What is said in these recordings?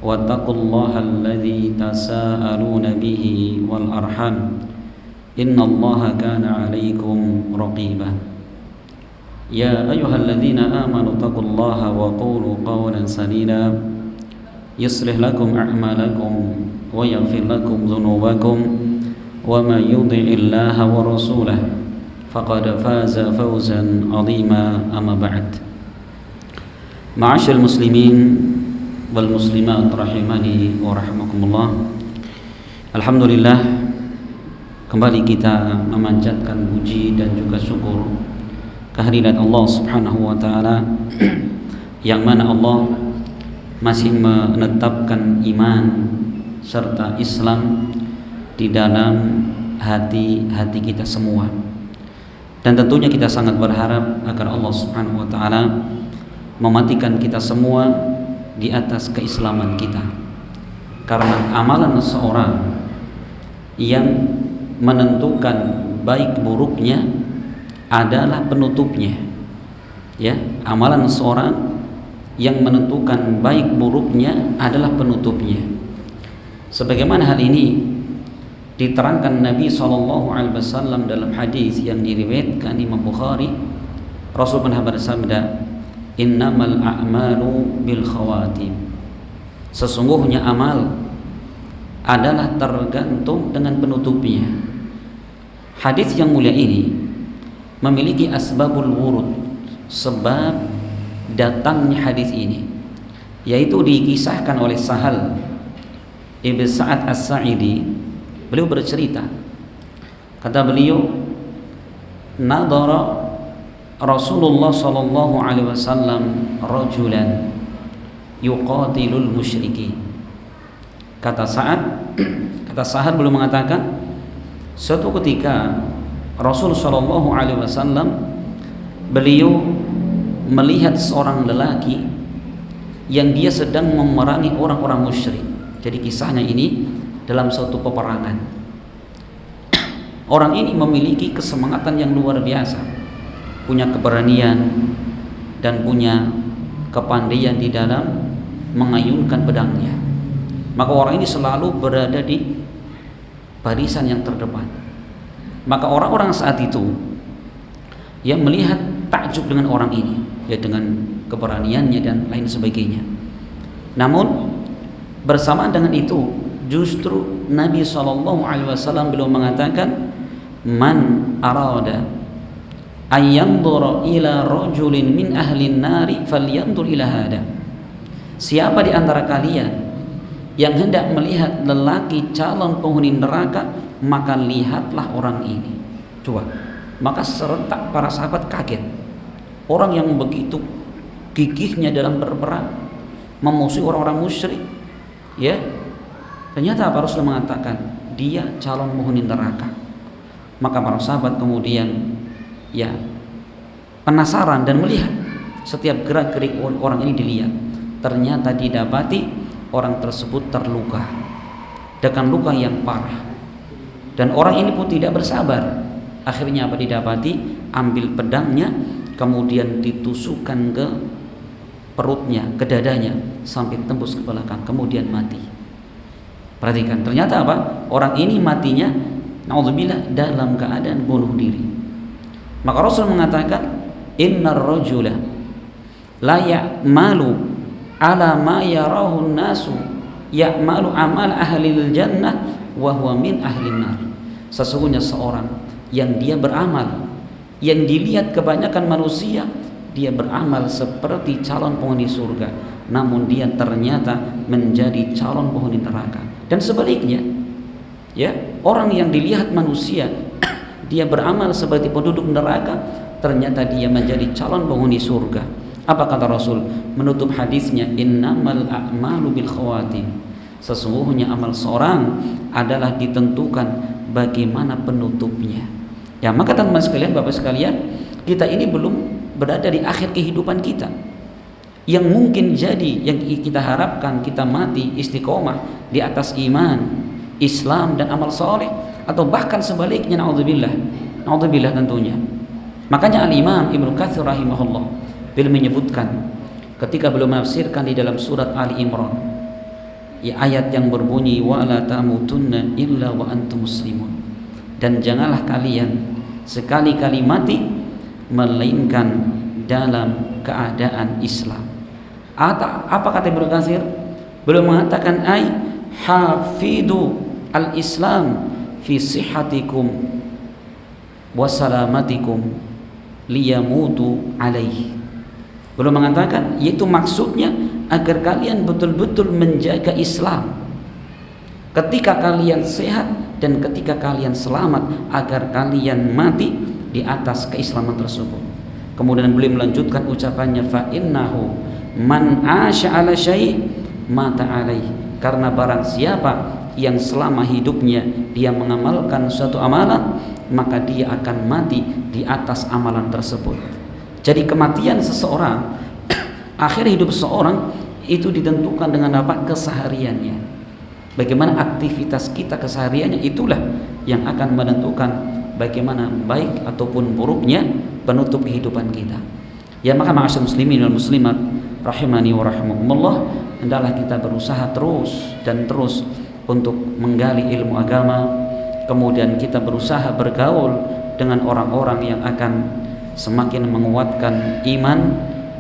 واتقوا الله الذي تساءلون به والأرحام إن الله كان عليكم رقيبا يا أيها الذين آمنوا اتقوا الله وقولوا قولا سديدا يصلح لكم أعمالكم ويغفر لكم ذنوبكم ومن يطع الله ورسوله فقد فاز فوزا عظيما أما بعد معاشر المسلمين والmuslimat rahimani wa rahimakumullah. Alhamdulillah, kembali kita memanjatkan puji dan juga syukur kehadirat Allah Subhanahu wa taala yang mana Allah masih menetapkan iman serta Islam di dalam hati-hati kita semua. Dan tentunya kita sangat berharap agar Allah Subhanahu wa taala mematikan kita semua di atas keislaman kita, karena amalan seorang yang menentukan baik buruknya adalah penutupnya. Ya, amalan seorang yang menentukan baik buruknya adalah penutupnya. Sebagaimana hal ini diterangkan Nabi SAW dalam hadis yang diriwayatkan Imam Bukhari. Rasul pernah bersabda, innamal a'malu bil khawatim. Sesungguhnya amal adalah tergantung dengan penutupnya. Hadis yang mulia ini memiliki asbabul wurud, sebab datangnya hadis ini, yaitu dikisahkan oleh Sahal Ibn Sa'ad As-Sa'idi. Beliau bercerita, kata beliau, nadara Rasulullah sallallahu alaihi wasallam rajulan yuqatilul musyrikin. Kata Sa'ad belum mengatakan, suatu ketika Rasul sallallahu alaihi wasallam beliau melihat seorang lelaki yang dia sedang memerangi orang-orang musyrik. Jadi kisahnya ini dalam suatu peperangan. Orang ini memiliki kesemangatan yang luar biasa, punya keberanian dan punya kepandaian di dalam mengayunkan pedangnya. Maka orang ini selalu berada di barisan yang terdepan. Maka orang-orang saat itu yang melihat takjub dengan orang ini, ya, dengan keberaniannya dan lain sebagainya. Namun bersamaan dengan itu, justru Nabi SAW belum mengatakan, man arada ayyanzura ila rajulin min ahlin nari falyanzur ila hada. Siapa di antara kalian yang hendak melihat lelaki calon penghuni neraka, maka lihatlah orang ini. Coba, maka serentak para sahabat kaget. Orang yang begitu gigihnya dalam berperang, memusuhi orang-orang musyrik, ya, ternyata apa? Rasul mengatakan dia calon penghuni neraka. Maka para sahabat kemudian, ya, penasaran dan melihat setiap gerak-gerik orang ini dilihat. Ternyata didapati orang tersebut terluka dengan luka yang parah, dan orang ini pun tidak bersabar. Akhirnya apa didapati? Ambil pedangnya, kemudian ditusukkan ke perutnya, ke dadanya, sampai tembus ke belakang, kemudian mati. Perhatikan, ternyata apa? Orang ini matinya, naudzubillah, dalam keadaan bunuh diri. Maka Rasul mengatakan, innar rajula la ya'malu ala ma yarahu an-nasu ya'malu amal ahlil jannah wa huwa min ahlin nar. Sesungguhnya seorang yang dia beramal, yang dilihat kebanyakan manusia, dia beramal seperti calon penghuni surga, namun dia ternyata menjadi calon penghuni neraka. Dan sebaliknya, ya, orang yang dilihat manusia dia beramal seperti penduduk neraka, ternyata dia menjadi calon penghuni surga. Apa kata Rasul menutup hadisnya? Innamal a'malu bil khawatim. Sesungguhnya amal seorang adalah ditentukan bagaimana penutupnya. Ya, maka teman-teman sekalian, Bapak sekalian, kita ini belum berada di akhir kehidupan kita. Yang mungkin jadi yang kita harapkan kita mati istiqomah di atas iman, Islam dan amal soleh, atau bahkan sebaliknya, naudzubillah tentunya. Makanya Al-Imam Ibnu Katsir rahimahullah beliau menyebutkan ketika beliau menafsirkan di dalam surat Ali Imran, ya, ayat yang berbunyi wala tamutunna illa wa antum muslimun, dan janganlah kalian sekali-kali mati melainkan dalam keadaan Islam. Apa kata Ibnu Katsir? Beliau mengatakan ai hafidu al-Islam fi sihhatikum wa salamatikum liyamutu alaihi. Beliau mengatakan yaitu maksudnya agar kalian betul-betul menjaga Islam ketika kalian sehat dan ketika kalian selamat, agar kalian mati di atas keislaman tersebut. Kemudian beliau melanjutkan ucapannya fa innahu man asya ala syai' mata alaih, karena barang siapa yang selama hidupnya dia mengamalkan suatu amalan, maka dia akan mati di atas amalan tersebut. Jadi kematian seseorang, akhir hidup seseorang itu ditentukan dengan apa? Kesehariannya. Bagaimana aktivitas kita kesehariannya, itulah yang akan menentukan bagaimana baik ataupun buruknya penutup kehidupan kita. Ya, maka ma'asyar muslimin wal muslimat rahimani wa rahimakumullah, hendaklah kita berusaha terus dan terus untuk menggali ilmu agama, kemudian kita berusaha bergaul dengan orang-orang yang akan semakin menguatkan iman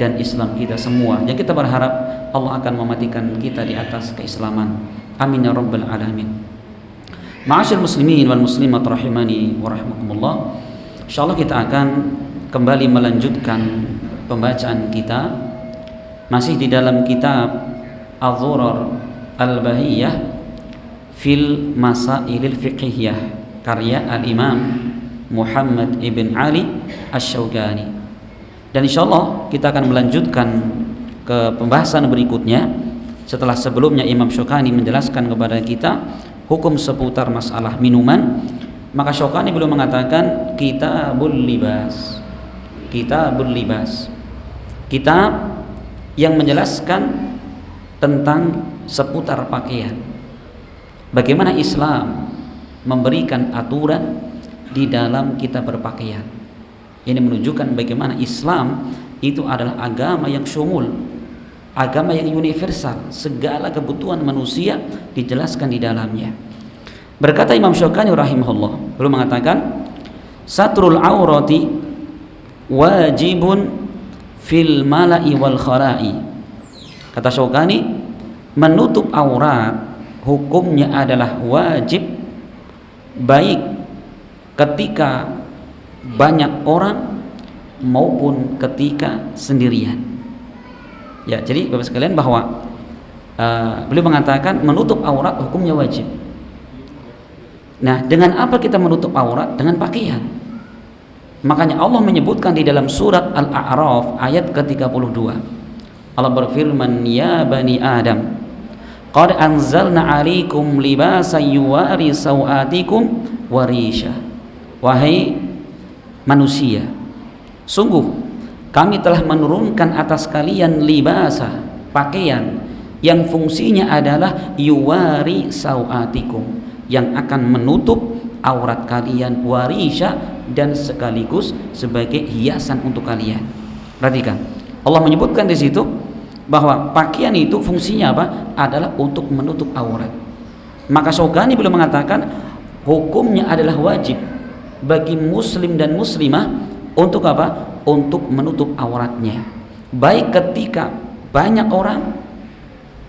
dan Islam kita semua. Yang kita berharap Allah akan mematikan kita di atas keislaman. Amin ya rabbal alamin. Ma'asyar muslimin wal muslimat rahimani wa rahimakumullah, insyaallah kita akan kembali melanjutkan pembacaan kita masih di dalam kitab Adh-Dhurar Al-Bahiyah fil Masailil Fiqhiyah karya Al-Imam Muhammad ibn Ali Asy-Syaukani. Dan insyaallah kita akan melanjutkan ke pembahasan berikutnya setelah sebelumnya Imam Syaukani menjelaskan kepada kita hukum seputar masalah minuman. Maka Syaukani belum mengatakan kitabul libas, kitabul libas, kitab yang menjelaskan tentang seputar pakaian. Bagaimana Islam memberikan aturan di dalam kita berpakaian. Ini menunjukkan bagaimana Islam itu adalah agama yang syumul, agama yang universal, segala kebutuhan manusia dijelaskan di dalamnya. Berkata Imam Syaukani rahimahullah, beliau mengatakan satrul aurati wajibun fil mala'i wal khara'i. Kata Syaukani, menutup aurat hukumnya adalah wajib, baik ketika banyak orang maupun ketika sendirian. Ya, jadi Bapak sekalian bahwa beliau mengatakan menutup aurat hukumnya wajib. Nah, dengan apa kita menutup aurat? Dengan pakaian. Makanya Allah menyebutkan di dalam surat Al-A'raf ayat ke-32. Allah berfirman, "Ya bani Adam, qad anzalna 'alaikum libasan yuwari sawatikum wa risha." Wahai manusia, sungguh kami telah menurunkan atas kalian libasa, pakaian yang fungsinya adalah yuwari sawatikum, yang akan menutup aurat kalian, warisha, dan sekaligus sebagai hiasan untuk kalian. Perhatikan, Allah menyebutkan di situ bahwa pakaian itu fungsinya apa? Adalah untuk menutup aurat. Maka Syaukani belum mengatakan hukumnya adalah wajib bagi muslim dan muslimah untuk apa? Untuk menutup auratnya, baik ketika banyak orang,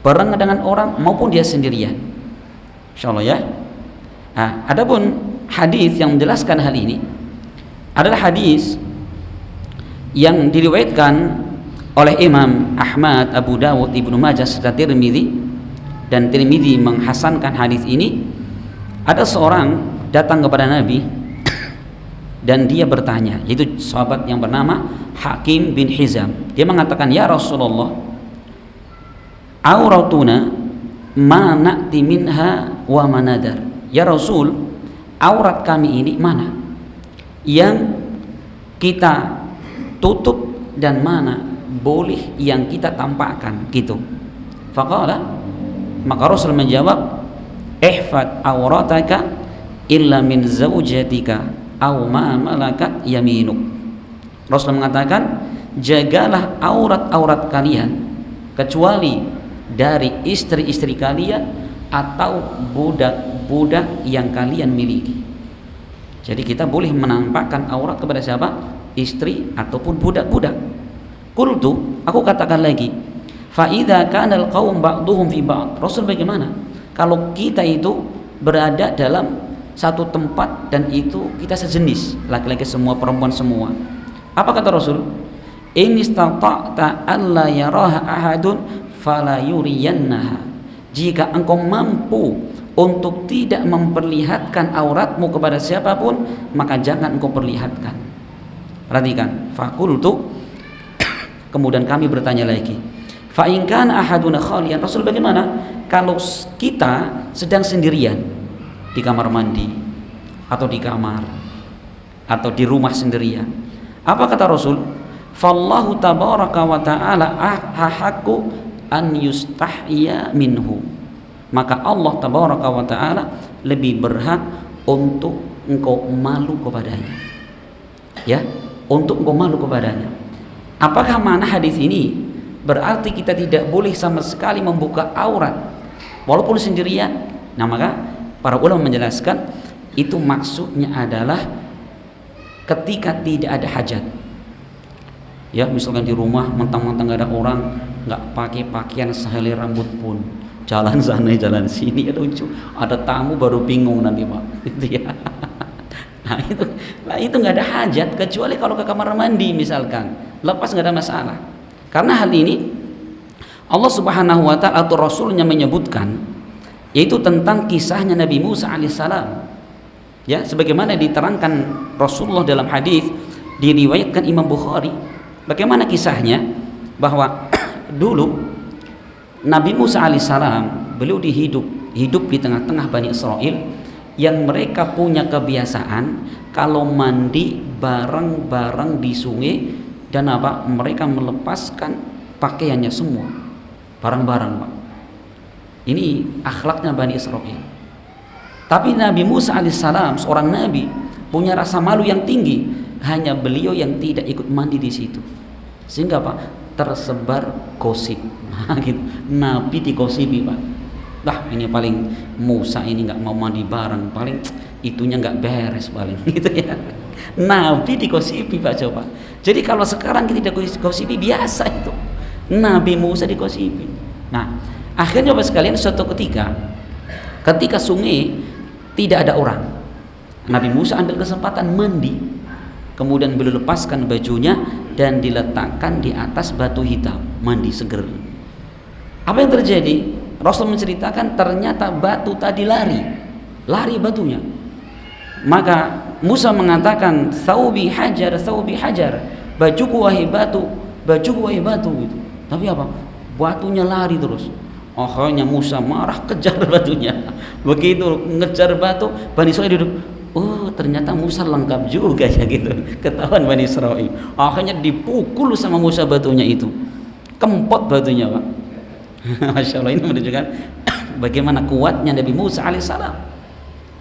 barengan dengan orang, maupun dia sendirian. Insyaallah ya. Nah, adapun hadis yang menjelaskan hal ini adalah hadis yang diriwayatkan oleh Imam Ahmad, Abu Dawud, Ibnu Majah serta Tirmidzi, dan Tirmidzi menghasankan hadis ini. Ada seorang datang kepada Nabi dan dia bertanya, yaitu sahabat yang bernama Hakim bin Hizam. Dia mengatakan, "Ya Rasulullah, auratuna ma na'ti minha wa manadar." Ya Rasul, aurat kami ini mana yang kita tutup dan mana boleh yang kita tampakkan gitu. Faqala, maka Rasul menjawab, ihfad aurataka illa min zaujatika aw ma malakat yaminuk. Rasul mengatakan, jagalah aurat-aurat kalian kecuali dari istri-istri kalian atau budak-budak yang kalian miliki. Jadi kita boleh menampakkan aurat kepada siapa? Istri ataupun budak-budak. Qultu, aku katakan lagi, fa idza kana al-qaum ba'duhum fi ba'd. Rasul, bagaimana kalau kita itu berada dalam satu tempat dan itu kita sejenis, laki-laki semua, perempuan semua? Apa kata Rasul? In istata'ta alla yaraha ahadun fala yuriyannaha. Jika engkau mampu untuk tidak memperlihatkan auratmu kepada siapapun, maka jangan engkau perlihatkan. Perhatikan, faqultu, kemudian kami bertanya lagi, fa in kana ahaduna khalian. Rasul, bagaimana kalau kita sedang sendirian di kamar mandi atau di kamar atau di rumah sendirian? Apa kata Rasul? Fallahu tabaraka wa ta'ala ahaqqu an yustahya minhu. Maka Allah tabaraka wa ta'ala lebih berhak untuk engkau malu kepadanya. Ya, untuk engkau malu kepadanya. Apakah makna hadis ini berarti kita tidak boleh sama sekali membuka aurat walaupun sendirian? Nah, maka para ulama menjelaskan itu maksudnya adalah ketika tidak ada hajat. Ya, misalkan di rumah mentang-mentang gak ada orang, nggak pakai pakaian sehelai rambut pun, jalan sana jalan sini, ya lucu. Ada tamu baru bingung nanti, Pak. Gitu ya. Nah itu nggak ada hajat, kecuali kalau ke kamar mandi misalkan, lepas nggak ada masalah. Karena hal ini Allah Subhanahu wa ta'ala atau Rasulnya menyebutkan, yaitu tentang kisahnya Nabi Musa alaihissalam. Ya, sebagaimana diterangkan Rasulullah dalam hadis diriwayatkan Imam Bukhari. Bagaimana kisahnya? Bahwa dulu Nabi Musa alaihissalam, beliau hidup di tengah-tengah Bani Israel yang mereka punya kebiasaan kalau mandi bareng-bareng di sungai dan apa? Mereka melepaskan pakaiannya semua bareng-bareng, Pak. Ini akhlaknya Bani Israel. Tapi Nabi Musa alaihissalam, seorang nabi, punya rasa malu yang tinggi. Hanya beliau yang tidak ikut mandi di situ, sehingga Pak tersebar gosip. Nah, gitu. Nabi digosipi, Pak. Dah, ini paling Musa ini nggak mau mandi bareng, paling itunya nggak beres paling, gitu ya. Nabi digosipi, Pak, coba. Jadi kalau sekarang kita tidak digosipi, biasa itu. Nabi Musa digosipi. Nah, akhirnya Bapak sekalian, suatu ketika sungai tidak ada orang, Nabi Musa ambil kesempatan mandi. Kemudian beliau lepaskan bajunya dan diletakkan di atas batu hitam, mandi seger. Apa yang terjadi? Rasul menceritakan ternyata batu tadi lari batunya. Maka Musa mengatakan, "Thawbi hajar, thawbi hajar." Bajuku wahai batu, bajuku wahai batu, gitu. Tapi apa? Batunya lari terus. Akhirnya Musa marah, kejar batunya. Begitu ngejar batu, Bani Israil duduk. Oh, ternyata Musa lengkap juga ya, gitu. Ketahuan Bani Israil. Akhirnya dipukul sama Musa batunya itu. Kempot batunya, Pak. Masya Allah, ini menunjukkan bagaimana kuatnya Nabi Musa alaihissalam.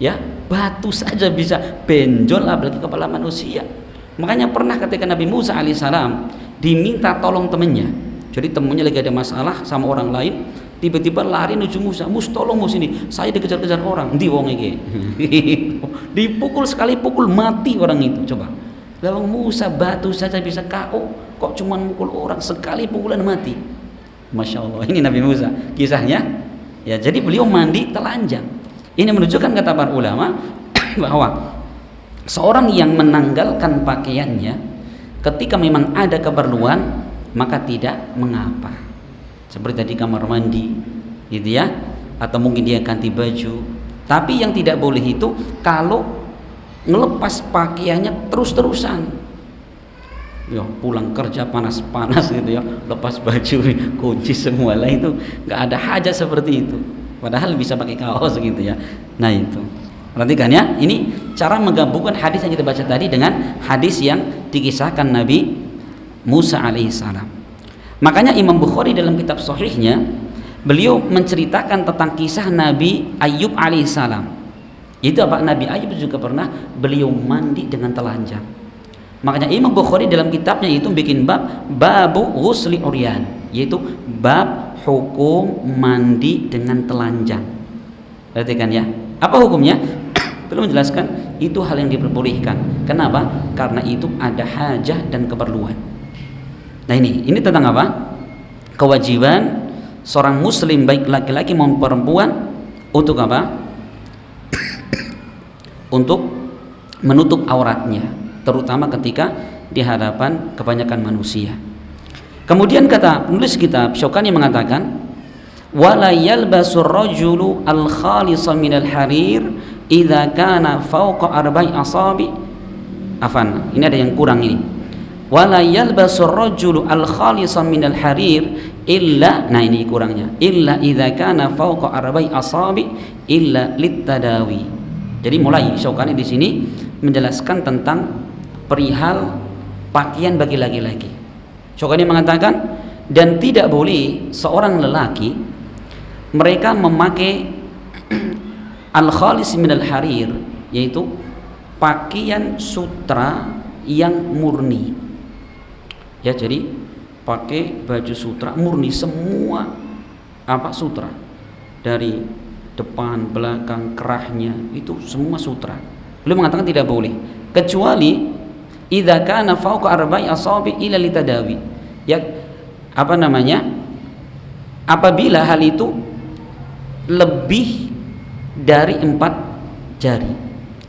Ya, batu saja bisa benjol, apalagi kepala manusia. Makanya pernah ketika Nabi Musa alaihissalam diminta tolong temannya. Jadi temannya lagi ada masalah sama orang lain, tiba-tiba lari menuju Musa. Musa, tolong Musa, ini saya dikejar-kejar orang. Ndi wong iki. Dipukul sekali pukul mati orang itu. Coba. Lawang Musa batu saja bisa KO, kok cuma mukul orang sekali pukulan mati. Masya Allah, ini Nabi Musa kisahnya. Ya, jadi beliau mandi telanjang. Ini menunjukkan, kata para ulama, bahwa seorang yang menanggalkan pakaiannya ketika memang ada keperluan, maka tidak mengapa. Seperti tadi kamar mandi, gitu ya, atau mungkin dia ganti baju. Tapi yang tidak boleh itu kalau ngelepas pakaiannya terus-terusan. Ya, pulang kerja panas-panas gitu ya, lepas baju, kunci semua lah, itu nggak ada hajat seperti itu. Padahal bisa pakai kaos gitu ya. Nah itu, perhatikan ya, ini cara menggabungkan hadis yang kita baca tadi dengan hadis yang dikisahkan Nabi Musa alaihissalam. Makanya Imam Bukhari dalam kitab sahihnya, beliau menceritakan tentang kisah Nabi Ayub alaihissalam. Itu apa? Nabi Ayub juga pernah beliau mandi dengan telanjang. Makanya Imam Bukhari dalam kitabnya itu bikin bab babu ghusli uryan, yaitu bab hukum mandi dengan telanjang. Perhatikan ya. Apa hukumnya? Belum menjelaskan. Itu hal yang diperbolehkan. Kenapa? Karena itu ada hajah dan keperluan. Nah ini tentang apa? Kewajiban seorang muslim baik laki-laki maupun perempuan untuk apa? Untuk menutup auratnya, terutama ketika di hadapan kebanyakan manusia. Kemudian kata penulis kitab Syaukani mengatakan, wala yalbasur rajulu al-khalisa minal harir idza kana fawqa arba'i asabi. Afan, ini ada yang kurang ini. Wala yalbasur rajulu al-khalisa minal harir illa, nah ini kurangnya, illa idza kana fawqa arba'i asabi illa litadawi. Jadi mulai Syaukani di sini menjelaskan tentang perihal pakaian bagi laki-laki. Syaukani mengatakan, dan tidak boleh seorang lelaki mereka memakai al-khalis minal harir, yaitu pakaian sutra yang murni. Ya, jadi pakai baju sutra murni, semua apa sutra, dari depan, belakang, kerahnya itu semua sutra. Beliau mengatakan tidak boleh, kecuali idza kana fawqa arba'i asabi ila litadawi. Ya, apa namanya? Apabila hal itu lebih dari 4 jari.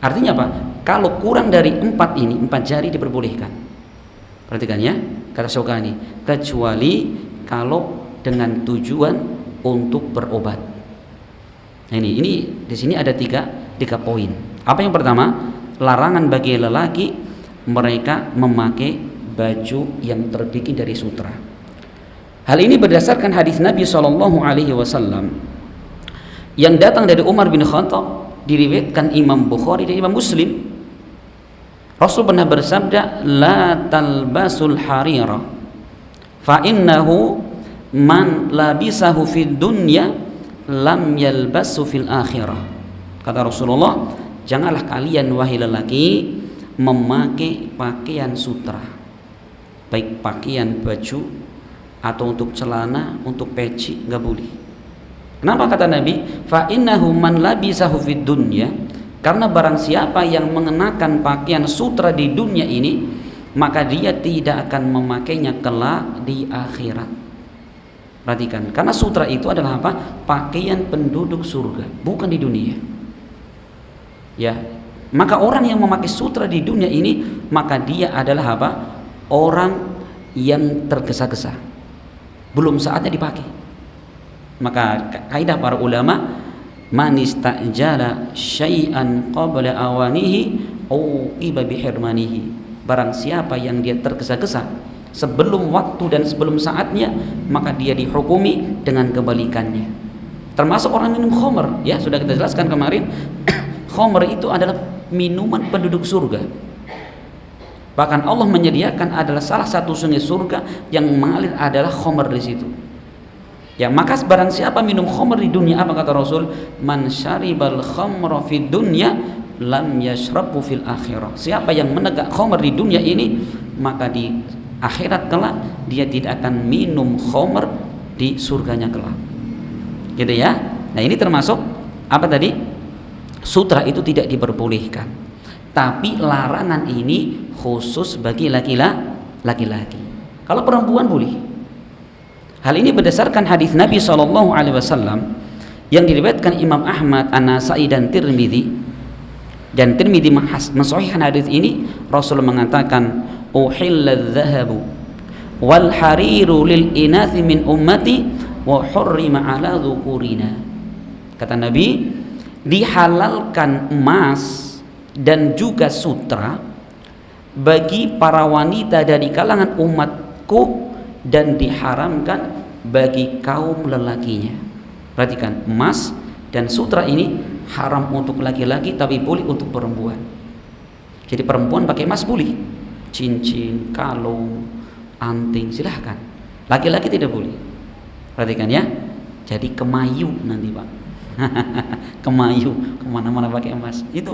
Artinya apa? Kalau kurang dari 4 ini, 4 jari diperbolehkan. Perhatikan ya, kata Syaukani, kecuali kalau dengan tujuan untuk berobat. Nah, ini di sini ada tiga poin. Apa yang pertama? Larangan bagi lelaki mereka memakai baju yang terbikin dari sutra. Hal ini berdasarkan hadis Nabi SAW yang datang dari Umar bin Khattab, diriwayatkan Imam Bukhari dan Imam Muslim. Rasul pernah bersabda, la talbasul harira fa innahu man labisahu fid dunya lam yalbasu fil akhirah. Kata Rasulullah, janganlah kalian wahai lelaki memakai pakaian sutra, baik pakaian baju atau untuk celana, untuk peci, nggak boleh. Kenapa kata Nabi? Fa innahu man labisahu fid dunya, karena barang siapa yang mengenakan pakaian sutra di dunia ini, maka dia tidak akan memakainya kelak di akhirat. Perhatikan, karena sutra itu adalah apa? Pakaian penduduk surga, bukan di dunia. Ya, maka orang yang memakai sutra di dunia ini, maka dia adalah apa? Orang yang tergesa-gesa, belum saatnya dipakai. Maka kaidah para ulama, man istajala syai'an qabla awanihi uqiba bihirmanihi. Barang siapa yang dia tergesa-gesa sebelum waktu dan sebelum saatnya, maka dia dihukumi dengan kebalikannya. Termasuk orang minum khamr, ya sudah kita jelaskan kemarin. Khamr itu adalah minuman penduduk surga. Bahkan Allah menyediakan adalah salah satu sungai surga yang mengalir adalah khamr di situ. Ya, maka barang siapa minum khamr di dunia, apa kata Rasul? Man syaribal khamra fid dunya lam yashrabu fil akhirah. Siapa yang menegak khamr di dunia ini, maka di akhirat kelak dia tidak akan minum khamr di surganya kelak. Gitu ya. Nah, ini termasuk apa tadi? Sutra itu tidak diperbolehkan. Tapi larangan ini khusus bagi laki-laki. Kalau perempuan boleh. Hal ini berdasarkan hadis Nabi SAW yang diriwayatkan Imam Ahmad, An-Nasai dan Tirmidzi. Dan Tirmidzi mensahihkan hadis ini. Rasul mengatakan, uhilladz dzahabu wal hariru lil inathi min ummati wa hurrima ala dzukurina. Kata Nabi, dihalalkan emas dan juga sutra bagi para wanita dari kalangan umatku dan diharamkan bagi kaum lelakinya. Perhatikan, emas dan sutra ini haram untuk laki-laki tapi boleh untuk perempuan. Jadi perempuan pakai emas boleh, cincin, kalung, anting, silahkan. Laki-laki tidak boleh. Perhatikan ya. Jadi kemayu nanti Pak. Kemayu kemana-mana pakai emas, itu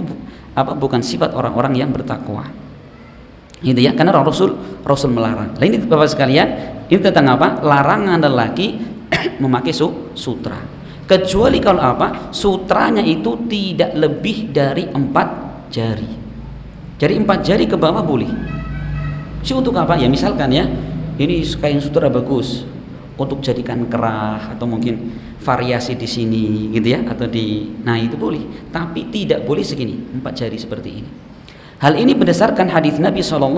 bukan sifat orang-orang yang bertakwa. Gitu ya, karena Rasul melarang. Nah, ini Bapak sekalian, ini tentang apa? Larangan lelaki memakai sutra. Kecuali kalau apa? Sutranya itu tidak lebih dari 4 jari. Jadi 4 jari ke bawah boleh. Si untuk apa? Ya misalkan ya, ini kain sutra bagus untuk jadikan kerah atau mungkin variasi di sini gitu ya, atau nah itu boleh. Tapi tidak boleh segini, 4 jari seperti ini. Hal ini berdasarkan hadis Nabi SAW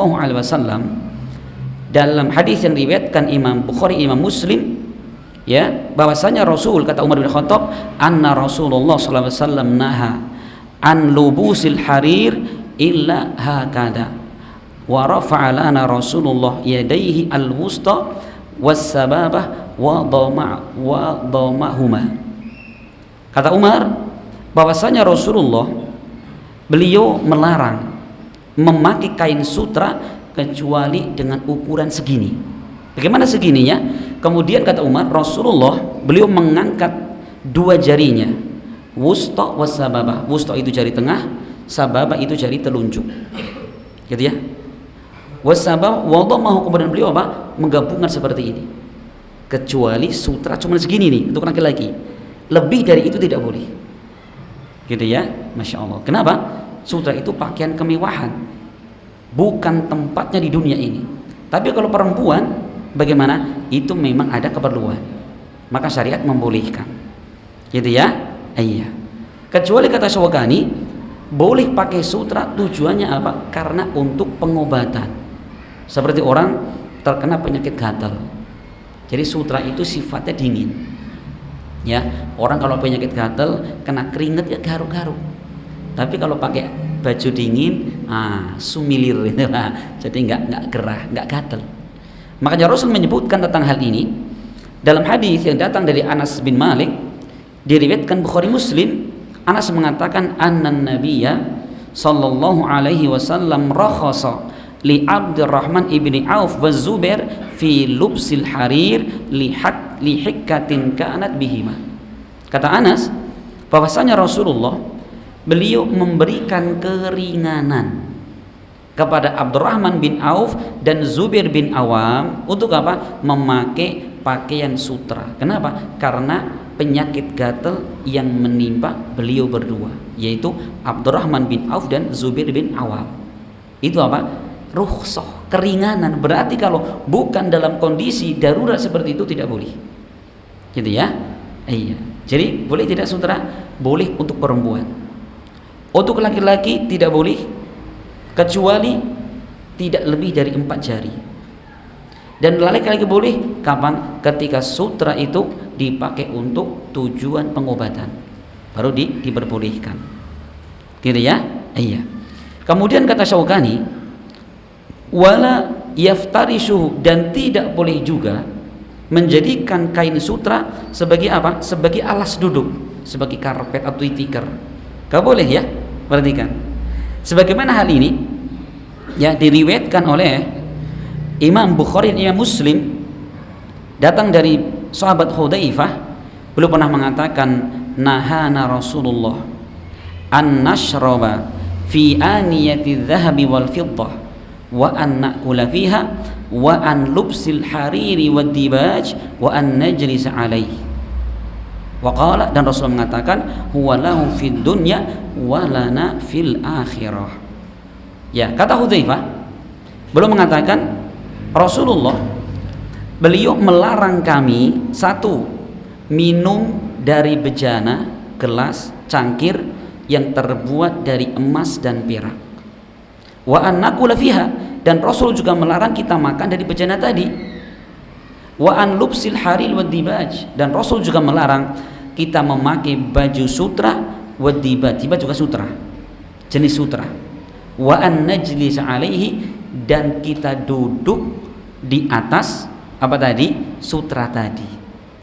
dalam hadis yang diriwayatkan Imam Bukhari, Imam Muslim, ya, bahwasanya Rasul, kata Umar bin Khattab, anna Rasulullah SAW naha an lubusil harir illa hakada wa rafa'a lana Rasulullah yadayhi al-wusta was-sababah wa dhamahuma. Kata Umar bahwasanya Rasulullah, beliau melarang memakai kain sutra kecuali dengan ukuran segini. Bagaimana segininya? Kemudian kata Umar, Rasulullah beliau mengangkat 2 jarinya, wusta was sababah. Wusta itu jari tengah, sababah itu jari telunjuk, gitu ya. Was sababah wadamahu, kemudian beliau apa? Menggabungkan seperti ini. Kecuali sutra cuma segini nih untuk laki-laki, lebih dari itu tidak boleh, gitu ya. Masya Allah. Kenapa? Sutra itu pakaian kemewahan, bukan tempatnya di dunia ini. Tapi kalau perempuan bagaimana? Itu memang ada keperluan, maka syariat membolehkan, gitu ya. Iya. Kecuali kata Syawakani, boleh pakai sutra tujuannya apa? Karena untuk pengobatan. Seperti orang terkena penyakit gatal. Jadi sutra itu sifatnya dingin. Ya, orang kalau penyakit gatal kena keringat ya garuk-garuk. Tapi kalau pakai baju dingin, sumilir gitu lah. Jadi nggak gerah, nggak gatal. Makanya Rasul menyebutkan tentang hal ini dalam hadis yang datang dari Anas bin Malik, diriwayatkan Bukhari Muslim. Anas mengatakan annan nabiyya sallallahu alaihi wasallam rakhasa li Abdurrahman ibni Auf wa Zubair fi lubsil harir li hikkatin kanat bihima. Kata Anas bahwasanya Rasulullah beliau memberikan keringanan kepada Abdurrahman bin Auf dan Zubair bin Awam untuk apa? Memakai pakaian sutra. Kenapa? Karena penyakit gatal yang menimpa beliau berdua, yaitu Abdurrahman bin Auf dan Zubair bin Awam. Itu apa? Rukhsah, keringanan. Berarti kalau bukan dalam kondisi darurat seperti itu tidak boleh, gitu ya. Iya. Jadi boleh tidak sutra? Boleh untuk perempuan. Untuk laki-laki tidak boleh, kecuali tidak lebih dari 4 jari. Dan laki-laki boleh kapan? Ketika sutra itu dipakai untuk tujuan pengobatan, baru diperbolehkan, gitu ya. Iya. Kemudian kata Syaukani, wala yaftarishu, dan tidak boleh juga menjadikan kain sutra sebagai apa? Sebagai alas duduk, sebagai karpet atau tikar. Gak boleh ya. Perhatikan. Sebagaimana hal ini ya diriwayatkan oleh Imam Bukhari dan Imam Muslim, datang dari sahabat Hudzaifah, beliau pernah mengatakan nahana Rasulullah an nashraba fi aniyati dhahabi wal fiddah wa an na'kula fiha wa an lubsil hariri wad dibaj wa an najlis alaihi. Waqala, dan Rasul mengatakan huwa lahu fid dunya wa lana fil akhirah. Ya, kata Hudzaifah, beliau mengatakan Rasulullah beliau melarang kami, satu, minum dari bejana, gelas, cangkir yang terbuat dari emas dan perak. Wa an naqula fiha, dan Rasul juga melarang kita makan dari bejana tadi. Wa an lubsil haril wad dibaj, dan Rasul juga melarang kita memakai baju sutra, wad dibaj, dibaj juga sutra, jenis sutra. Wa an najlis alaihi, dan kita duduk di atas apa tadi? Sutra tadi.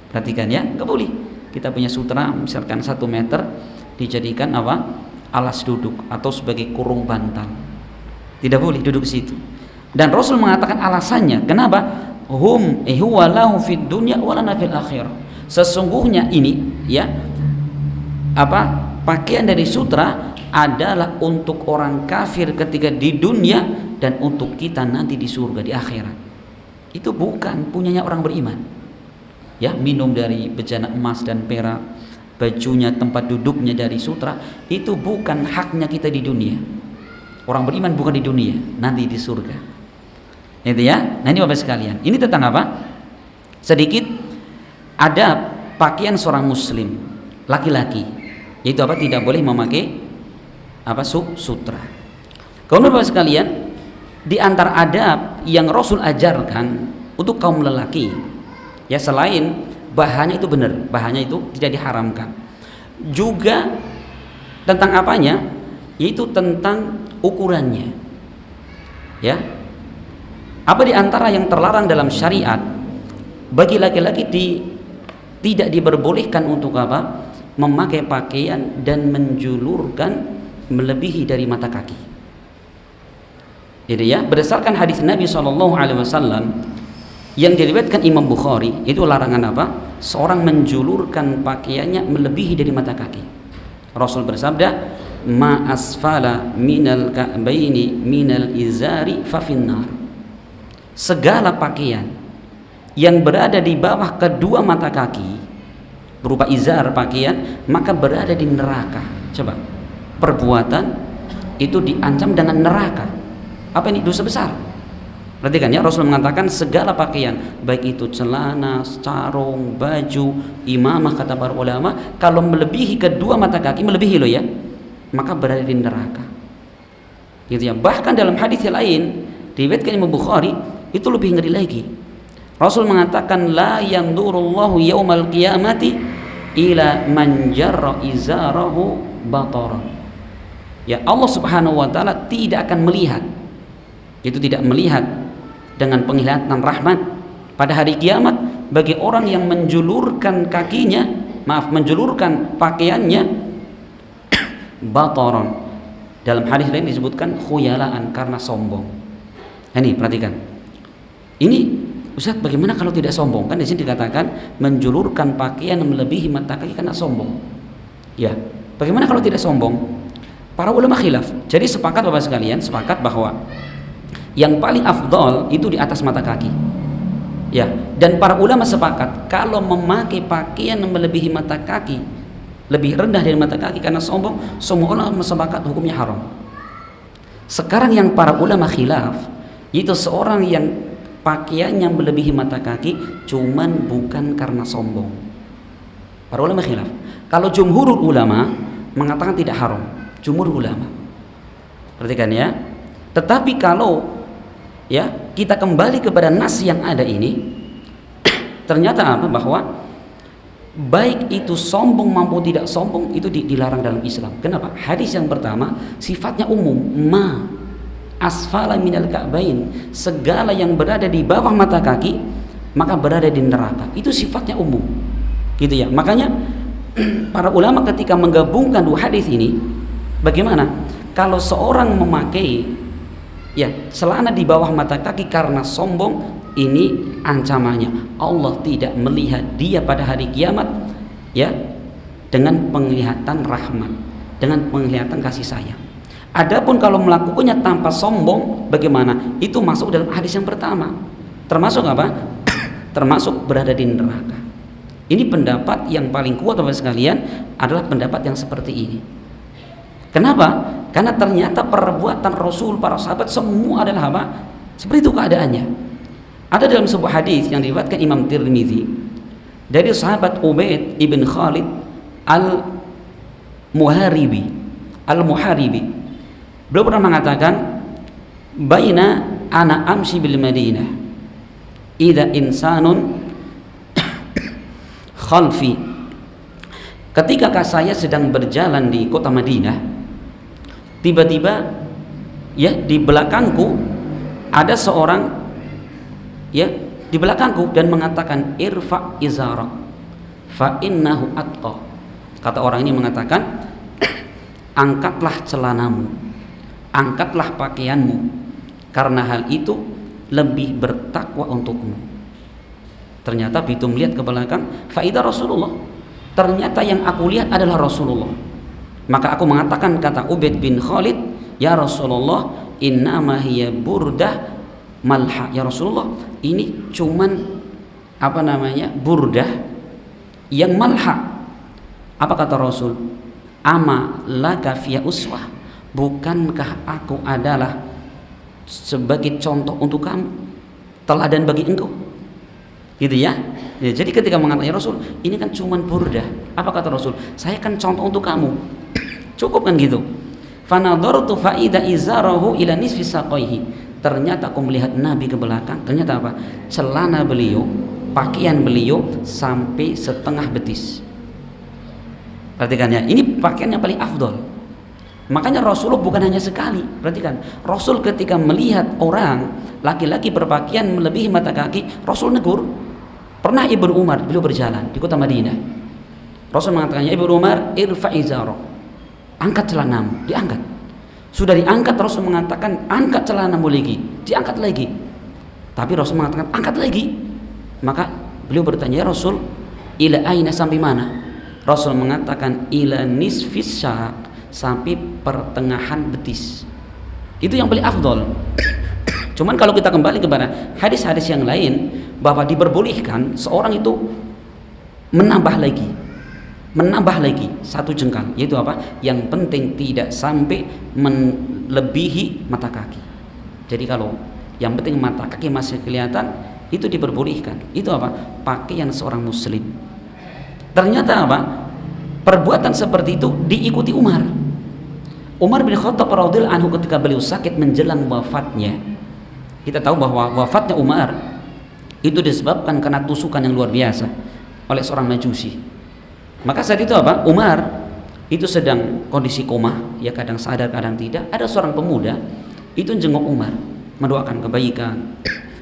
Perhatikan ya, enggak boleh kita punya sutra misalkan 1 meter dijadikan apa? Alas duduk atau sebagai kurung bantal. Tidak boleh duduk di situ. Dan Rasul mengatakan alasannya, kenapa? Huwa lahu fid dunya wa lana fil akhirah. Sesungguhnya ini ya apa? Pakaian dari sutra adalah untuk orang kafir ketika di dunia dan untuk kita nanti di surga di akhirat. Itu bukan punyanya orang beriman. ya, minum dari bejana emas dan perak, bajunya, tempat duduknya dari sutra, itu bukan haknya kita di dunia. Orang beriman bukan di dunia, nanti di surga. Itu ya. Nah, ini Bapak sekalian, ini tentang apa? Sedikit ada pakaian seorang muslim laki-laki, yaitu apa? Tidak boleh memakai apa? Sutra. Kemudian Bapak sekalian, di antara adab yang Rasul ajarkan untuk kaum lelaki, ya, selain bahannya itu benar, bahannya itu tidak diharamkan, juga tentang apanya, yaitu tentang ukurannya, ya. Apa di antara yang terlarang dalam syariat bagi laki-laki tidak diperbolehkan untuk apa? Memakai pakaian dan menjulurkan melebihi dari mata kaki. Jadi ya, berdasarkan hadis Nabi SAW yang diriwayatkan Imam Bukhari, itu larangan apa? Seorang menjulurkan pakaiannya melebihi dari mata kaki. Rasul bersabda, ma asfala minal ka'baini minal izari fa finnar. Segala pakaian yang berada di bawah kedua mata kaki berupa izar pakaian, maka berada di neraka. Coba, perbuatan itu diancam dengan neraka. Apa ini? Dosa besar. Perhatikan ya, Rasul mengatakan segala pakaian, baik itu celana, sarung, baju, imamah, kata para ulama, kalau melebihi kedua mata kaki, melebihi loh ya, maka berada di neraka. Gitu ya. Bahkan dalam hadis yang lain diriwayatkan Imam Bukhari, itu lebih ngeri lagi. Rasul mengatakan, la yandurullahu yaumal qiyamati ila man jarra izarahu bataran. Ya, Allah Subhanahu wa taala tidak akan melihat, itu tidak melihat dengan penglihatan rahmat pada hari kiamat bagi orang yang menjulurkan kakinya, menjulurkan pakaiannya bataran. Dalam hadis lain disebutkan khuyalaan, karena sombong. Nah, ini perhatikan. Ini Ustaz, bagaimana kalau tidak sombong? Kan di sini dikatakan menjulurkan pakaian melebihi mata kaki karena sombong. Ya, bagaimana kalau tidak sombong? Para ulama khilaf. Jadi sepakat Bapak sekalian, sepakat bahwa yang paling afdal itu di atas mata kaki. Ya, dan para ulama sepakat kalau memakai pakaian melebihi mata kaki, lebih rendah dari mata kaki karena sombong, semua ulama sepakat hukumnya haram. Sekarang yang para ulama khilaf, itu seorang yang pakaiannya melebihi mata kaki cuman bukan karena sombong. Para ulama khilaf. Kalau jumhurul ulama mengatakan tidak haram, jumhur ulama. Perhatikan ya. Tetapi kalau ya kita kembali kepada nas yang ada ini, ternyata apa? Bahwa baik itu sombong maupun tidak sombong itu dilarang dalam Islam. Kenapa? Hadis yang pertama sifatnya umum, ma asfala minal ka'bain, segala yang berada di bawah mata kaki maka berada di neraka. Itu sifatnya umum. Gitu ya. Makanya para ulama ketika menggabungkan dua hadis ini, bagaimana kalau seorang memakai ya celana di bawah mata kaki karena sombong, ini ancamannya Allah tidak melihat dia pada hari kiamat ya dengan penglihatan rahmat, dengan penglihatan kasih sayang. Adapun kalau melakukannya tanpa sombong, bagaimana? Itu masuk dalam hadis yang pertama. Termasuk apa? Termasuk berada di neraka. Ini pendapat yang paling kuat Bapak sekalian adalah pendapat yang seperti ini. Kenapa? Karena ternyata perbuatan Rasul, para sahabat semua adalah apa? Seperti itu keadaannya. Ada dalam sebuah hadis yang diriwayatkan Imam Tirmidzi dari sahabat Ubaid ibn Khalid al-Muharibi. Beliau pernah mengatakan, baina ana amshi bil Madinah idza insanun khalfi. Ketika saya sedang berjalan di kota Madinah, tiba-tiba ya di belakangku ada seorang ya di belakangku dan mengatakan irfa izarak fa innahu atqa. Kata orang ini mengatakan, angkatlah celanamu, angkatlah pakaianmu, karena hal itu lebih bertakwa untukmu. Ternyata begitu melihat ke belakang, faidah Rasulullah, ternyata yang aku lihat adalah Rasulullah. Maka aku mengatakan, kata Ubaid bin Khalid, ya Rasulullah, innama hiya burdah malha. Ya Rasulullah, ini cuman burdah yang malha. Apa kata Rasul? Ama laka fiya uswah, bukankah aku adalah sebagai contoh untuk kamu, teladan bagi engkau, gitu ya. Jadi ketika mengatakan Rasul, ini kan cuman burdah. Apa kata Rasul? Saya kan contoh untuk kamu. Cukup kan gitu. Fanadhartu fa idza izarahu ila nisfi saqaihi. Ternyata aku melihat Nabi ke belakang, ternyata apa? Celana beliau, pakaian beliau sampai setengah betis. Perhatikan ya, ini pakaian yang paling afdol. Makanya Rasulullah bukan hanya sekali. Perhatikan, Rasul ketika melihat orang laki-laki berpakaian melebihi mata kaki, Rasul negur. Pernah Ibnu Umar, beliau berjalan di kota Madinah. Rasul mengatakan, ya Ibnu Umar, irfa izarok, angkat celanamu. Diangkat. Sudah diangkat, Rasul mengatakan, angkat celanamu lagi. Diangkat lagi. Tapi Rasul mengatakan, angkat lagi. Maka beliau bertanya, ya Rasul, ila aina, sampai mana? Rasul mengatakan, ila nisfis syaq, sampai pertengahan betis. Itu yang paling afdol. Cuman kalau kita kembali kepada hadis-hadis yang lain, bahwa diperbolehkan seorang itu menambah lagi satu jengkal, yaitu apa? Yang penting tidak sampai melebihi mata kaki. Jadi kalau yang penting mata kaki masih kelihatan, itu diperbolehkan. Itu apa? Pakaian seorang muslim. Ternyata apa? Perbuatan seperti itu diikuti Umar bin Khattab radhiyallahu anhu ketika beliau sakit menjelang wafatnya. Kita tahu bahwa wafatnya Umar itu disebabkan karena tusukan yang luar biasa oleh seorang Majusi. Maka saat itu apa? Umar itu sedang kondisi koma, ya kadang sadar kadang tidak. Ada seorang pemuda itu jenguk Umar, mendoakan kebaikan,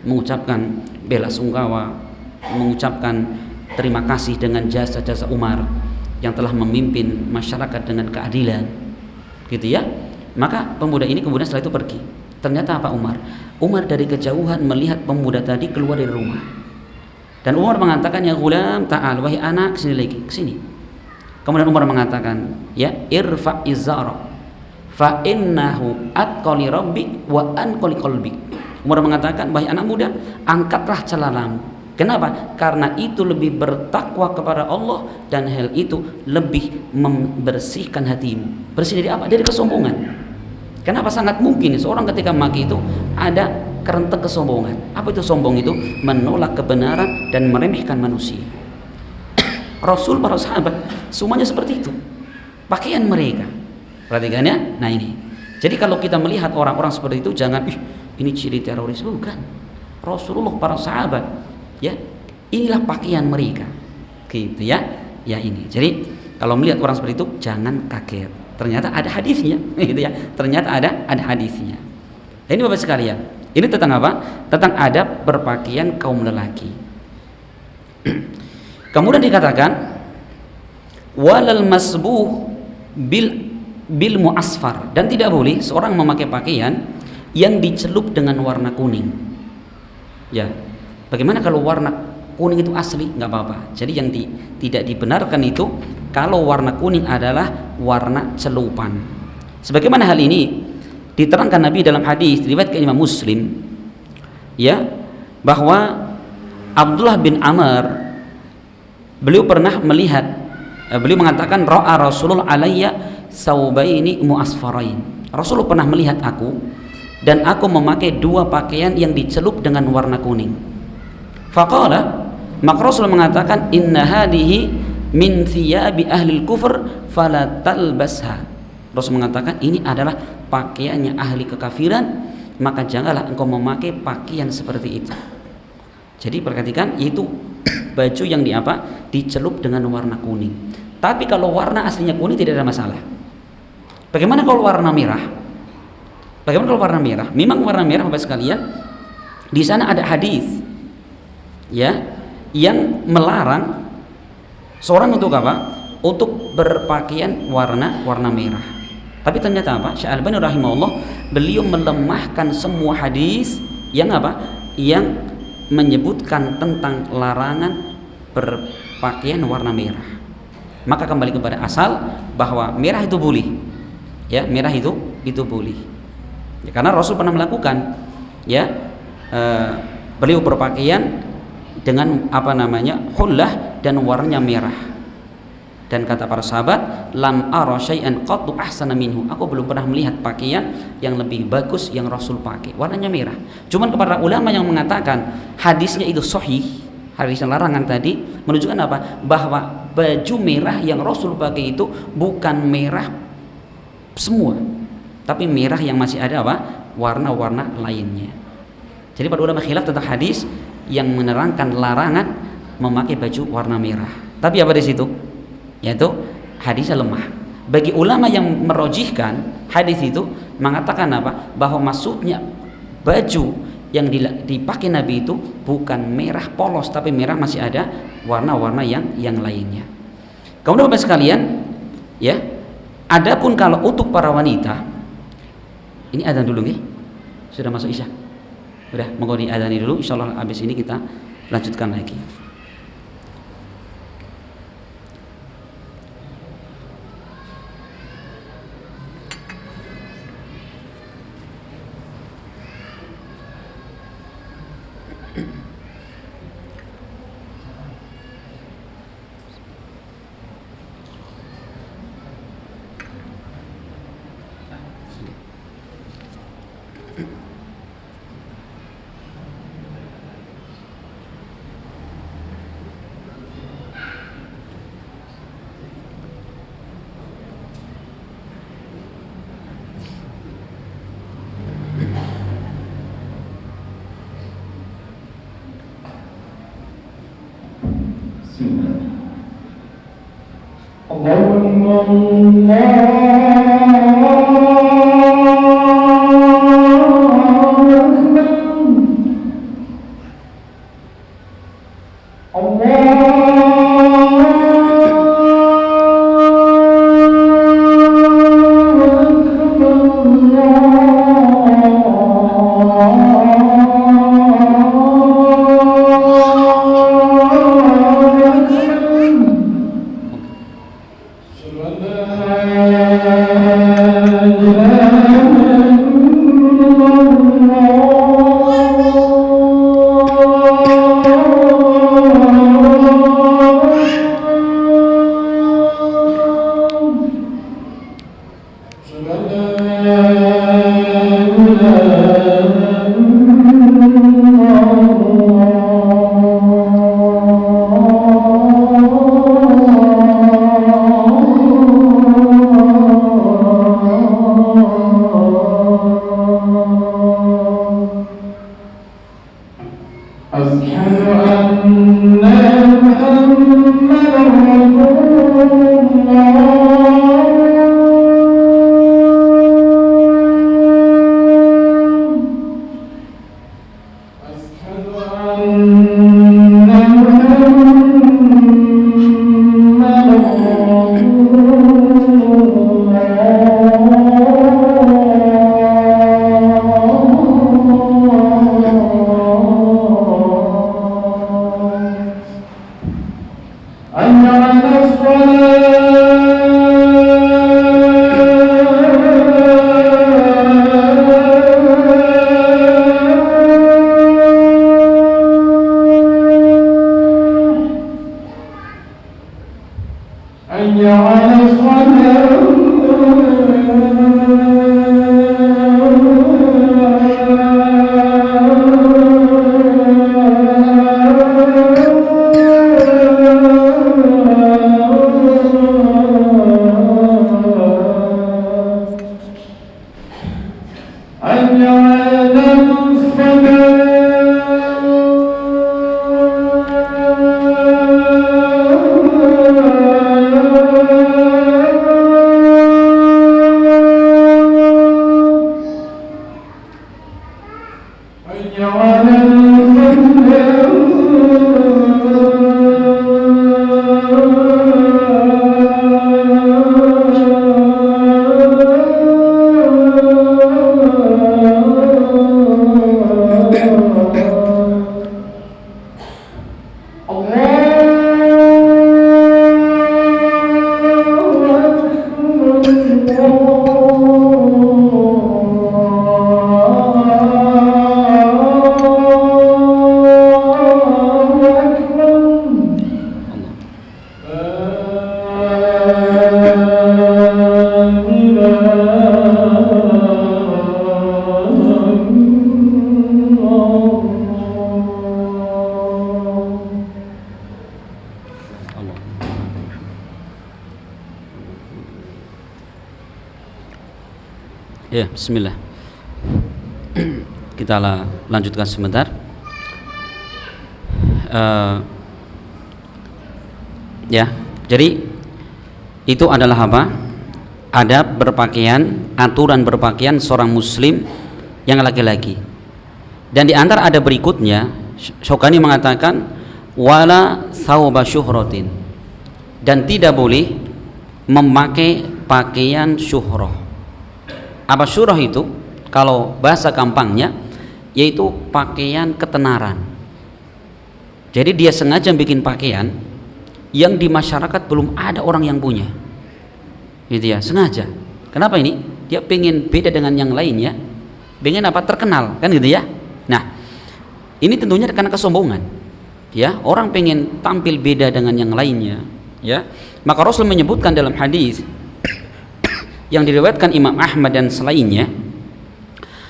mengucapkan bela sungkawa, mengucapkan terima kasih dengan jasa-jasa Umar yang telah memimpin masyarakat dengan keadilan, gitu ya. Maka pemuda ini kemudian setelah itu pergi. Ternyata apa Umar dari kejauhan melihat pemuda tadi keluar dari rumah. Dan Umar mengatakan, ya gulam ta'al, wahai anak, kesini lagi, kesini. Kemudian Umar mengatakan, ya irfa izara fa innahu atqali rabbik wa anqali qalbik. Umar mengatakan, wahai anak muda, angkatlah celanamu. Kenapa? Karena itu lebih bertakwa kepada Allah, dan hal itu lebih membersihkan hatimu. Bersih dari apa? Dari kesombongan. Kenapa? Sangat mungkin seorang ketika mati itu ada kerentek kesombongan. Apa itu sombong itu? Menolak kebenaran dan meremehkan manusia. Rasul, para sahabat semuanya seperti itu. Pakaian mereka. Perhatikan ya. Nah ini. Jadi kalau kita melihat orang-orang seperti itu, jangan ini ciri teroris, bukan. Rasulullah, para sahabat, ya, inilah pakaian mereka. Gitu ya. Ya ini. Jadi kalau melihat orang seperti itu jangan kaget. Ternyata ada hadisnya, gitu ya. Ternyata ada hadisnya. Ini Bapak sekalian, ini tentang apa? Tentang adab berpakaian kaum lelaki. Kemudian dikatakan walal masbuh bil muasfar, dan tidak boleh seorang memakai pakaian yang dicelup dengan warna kuning. Ya, bagaimana kalau warna kuning itu asli? Nggak apa-apa. Jadi yang tidak dibenarkan itu kalau warna kuning adalah warna celupan. Sebagaimana hal ini diterangkan Nabi dalam hadis riwayat Imam Muslim, ya, bahwa Abdullah bin Amr beliau pernah melihat, beliau mengatakan ra'a Rasulullah alayya saubaini muasfarain. Rasulullah pernah melihat aku dan aku memakai dua pakaian yang dicelup dengan warna kuning. Faqala, maka Rasul mengatakan, inna hadihi min thiyabi ahlil kufur fala talbasha. Rasul mengatakan ini adalah pakaiannya ahli kekafiran, maka janganlah engkau memakai pakaian seperti itu. Jadi perhatikan, itu baju yang dicelup dengan warna kuning. Tapi kalau warna aslinya kuning tidak ada masalah. Bagaimana kalau warna merah? Bagaimana kalau warna merah? Memang warna merah Bapak sekalian, di sana ada hadis, ya, yang melarang seorang untuk apa? Untuk berpakaian warna merah. Tapi ternyata apa? Syekh Al-Albani rahimahullah beliau melemahkan semua hadis yang yang menyebutkan tentang larangan berpakaian warna merah. Maka kembali kepada asal bahwa merah itu boleh. Ya, merah itu boleh. Ya, karena Rasul pernah melakukan, ya, beliau berpakaian dengan apa namanya, hullah dan warnanya merah. Dan kata para sahabat, lam ara syai'an qattu ahsana minhu. Aku belum pernah melihat pakaian yang lebih bagus yang Rasul pakai, warnanya merah. Cuman kepada ulama yang mengatakan hadisnya itu sahih, hadis larangan tadi menunjukkan apa? Bahwa baju merah yang Rasul pakai itu bukan merah semua, tapi merah yang masih ada apa? Warna-warna lainnya. Jadi para ulama khilaf tentang hadis yang menerangkan larangan memakai baju warna merah. Tapi apa di situ? Yaitu hadisnya lemah. Bagi ulama yang merojihkan hadis itu mengatakan apa? Bahwa maksudnya baju yang dipakai Nabi itu bukan merah polos, tapi merah masih ada warna-warna yang lainnya. Kemudian Bapak sekalian, ya. Adapun kalau untuk para wanita, ini adzan dulu nih. Sudah masuk Isya. Udah, monggo diadzani dulu. Insyaallah habis ini kita lanjutkan lagi. Ya, bismillah. Kita lanjutkan sebentar. Ya, jadi itu adalah apa? Adab berpakaian, aturan berpakaian seorang muslim yang laki-laki. Dan di antara adab berikutnya, Syaukani mengatakan wala thawba syuhratin, dan tidak boleh memakai pakaian syuhrah. Apa syuhrah itu? Kalau bahasa gampangnya yaitu pakaian ketenaran. Jadi dia sengaja bikin pakaian yang di masyarakat belum ada orang yang punya, gitu ya, sengaja. Kenapa ini? Dia pengen beda dengan yang lainnya, pengen apa? Terkenal, kan gitu ya. Nah, ini tentunya karena kesombongan, ya. Orang pengen tampil beda dengan yang lainnya, ya. Maka Rasul menyebutkan dalam hadis yang diriwayatkan Imam Ahmad dan selainnya,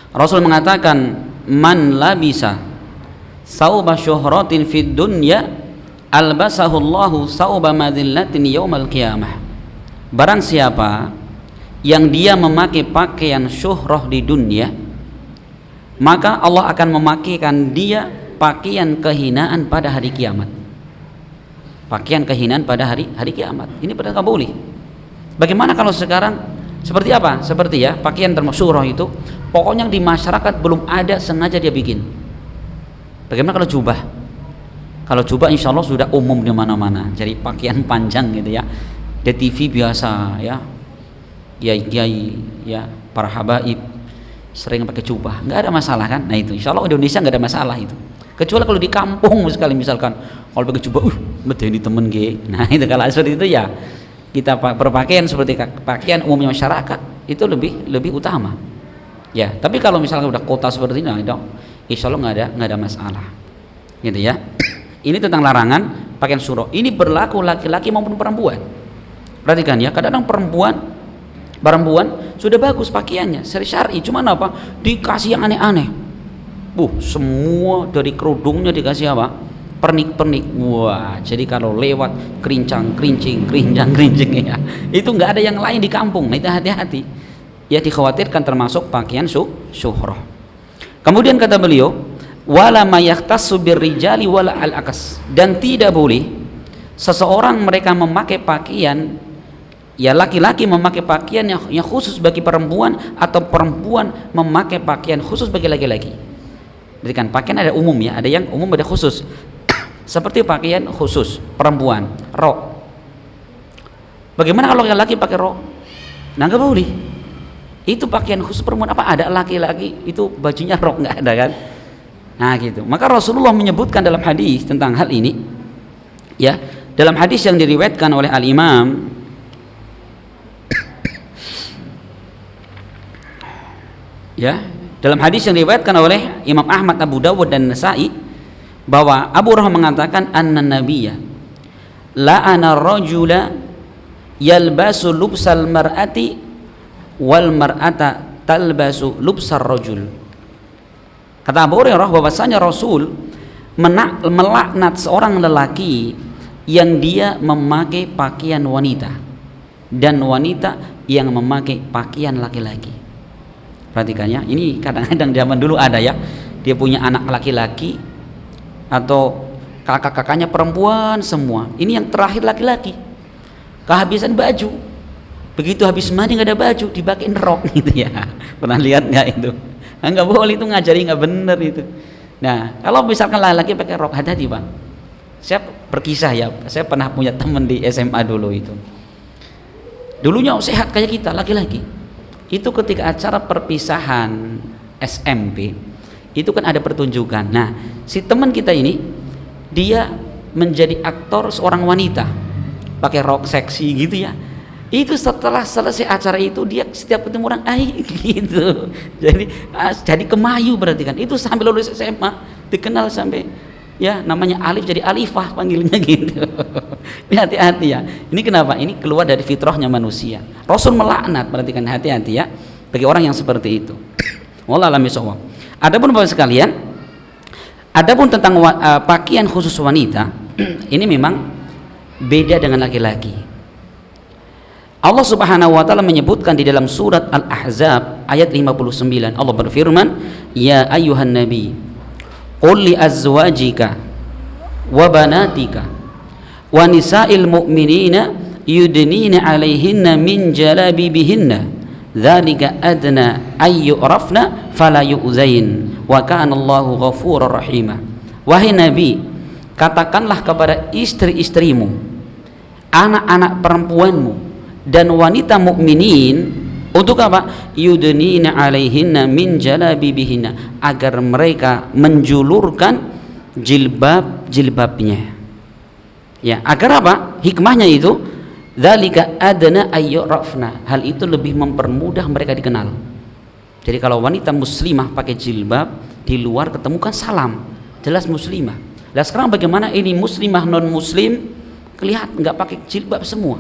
Rasul mengatakan man labisa sauba syuhratin fid dunya albasahu Allahu sauba madillatin yaumal qiyamah. Barang siapa yang dia memakai pakaian syuhrah di dunia, maka Allah akan memakaikan dia pakaian kehinaan pada hari kiamat. Pakaian kehinaan pada hari kiamat. Ini pada nggak boleh. Bagaimana kalau sekarang seperti apa? Seperti ya pakaian termasyhur itu, pokoknya di masyarakat belum ada, sengaja dia bikin. Bagaimana kalau jubah? Kalau jubah insya Allah sudah umum di mana-mana. Jadi pakaian panjang gitu ya. Di TV biasa ya, kiai-kiai ya, para habaib sering pakai jubah, nggak ada masalah kan? Nah itu insya Allah Indonesia nggak ada masalah itu. Kecuali kalau di kampung sekali misalkan, kalau pakai jubah, medeni temen ge. Nah itu kalau seperti itu ya kita berpakaian seperti pakaian umumnya masyarakat itu lebih utama. Ya, tapi kalau misalnya udah kota seperti ini, insya Allah nggak ada masalah, gitu ya. Ini tentang larangan pakaian syuhrah. Ini berlaku laki-laki maupun perempuan. Perhatikan ya, kadang-kadang perempuan sudah bagus pakaiannya, syar'i, cuman apa? Dikasih yang aneh-aneh. Semua dari kerudungnya dikasih apa? Pernik-pernik. Wah, jadi kalau lewat kerincing ya. Itu nggak ada yang lain di kampung. Nah, itu hati-hati. Ya dikhawatirkan termasuk pakaian syuhrah. Kemudian kata beliau, wala mayahtassu birrijali wala al-akas, dan tidak boleh seseorang mereka memakai pakaian, ya laki-laki memakai pakaian yang khusus bagi perempuan, atau perempuan memakai pakaian khusus bagi laki-laki. Jadi kan pakaian ada umum ya, ada yang umum ada khusus. Seperti pakaian khusus perempuan, rok. Bagaimana kalau laki-laki pakai rok? Nah nggak boleh. Itu pakaian khusus perempuan. Apa ada laki-laki itu bajunya rok? Nggak ada kan? Nah gitu. Maka Rasulullah menyebutkan dalam hadis tentang hal ini, ya, dalam hadis yang diriwayatkan oleh Al-Imam ya, dalam hadis yang diriwayatkan oleh Imam Ahmad, Abu Dawud dan Nasa'i, bahwa Abu Hurairah mengatakan anna nabiyya la'ana rajula yalbasu lubsal mar'ati wal mar'ata talbasu lubsar rajul. Kata Abu Hurairah bahwasanya Rasul melaknat seorang lelaki yang dia memakai pakaian wanita dan wanita yang memakai pakaian laki-laki. Perhatikannya, ini kadang-kadang zaman dulu ada ya, dia punya anak laki-laki atau kakak-kakaknya perempuan semua, ini yang terakhir laki-laki, kehabisan baju, begitu habis mandi nggak ada baju, dipakein rok gitu ya. Pernah lihat nggak itu? Nah, nggak boleh, itu ngajari nggak bener itu. Nah kalau misalkan laki-laki pakai rok, hati-hati bang. Saya berkisah ya, saya pernah punya teman di SMA dulu itu, dulunya sehat kayak kita laki-laki. Itu ketika acara perpisahan SMP itu kan ada pertunjukan. Nah si teman kita ini dia menjadi aktor seorang wanita pakai rok seksi gitu ya. Itu setelah selesai acara itu dia setiap ketemu orang gitu. Jadi kemayu, berarti kan itu sampai lulus SMA dikenal sampai Ya, namanya alif jadi alifah panggilnya gitu. Ini hati-hati ya. Ini kenapa? Ini keluar dari fitrahnya manusia. Rasul melaknat, perhatikan, hati-hati ya bagi orang yang seperti itu. Wallahu a'lam bishawab. Adapun Bapak sekalian, adapun tentang pakaian khusus wanita, ini memang beda dengan laki-laki. Allah Subhanahu wa taala menyebutkan di dalam surat Al-Ahzab ayat 59. Allah berfirman, "Ya ayyuhan nabi, qul li azwajika wa banatika wa nisa'il mu'minina yudnina 'alaihinna min jalabibihinna dzalika adna ay yu'rafna fala yu'zain wa kana Allahu ghafurur rahima." Wahai nabi, katakanlah kepada istri-istrimu, anak-anak perempuanmu dan wanita mukminin, untuk apa? Yudnina 'alaihinna min jalabibihinna, agar mereka menjulurkan jilbab-jilbabnya. Ya, agar apa? Hikmahnya itu, dzalika adna ayyurafna, hal itu lebih mempermudah mereka dikenal. Jadi kalau wanita muslimah pakai jilbab, di luar ketemu kan salam, jelas muslimah. Lah sekarang bagaimana ini muslimah non muslim kelihatan nggak pakai jilbab semua?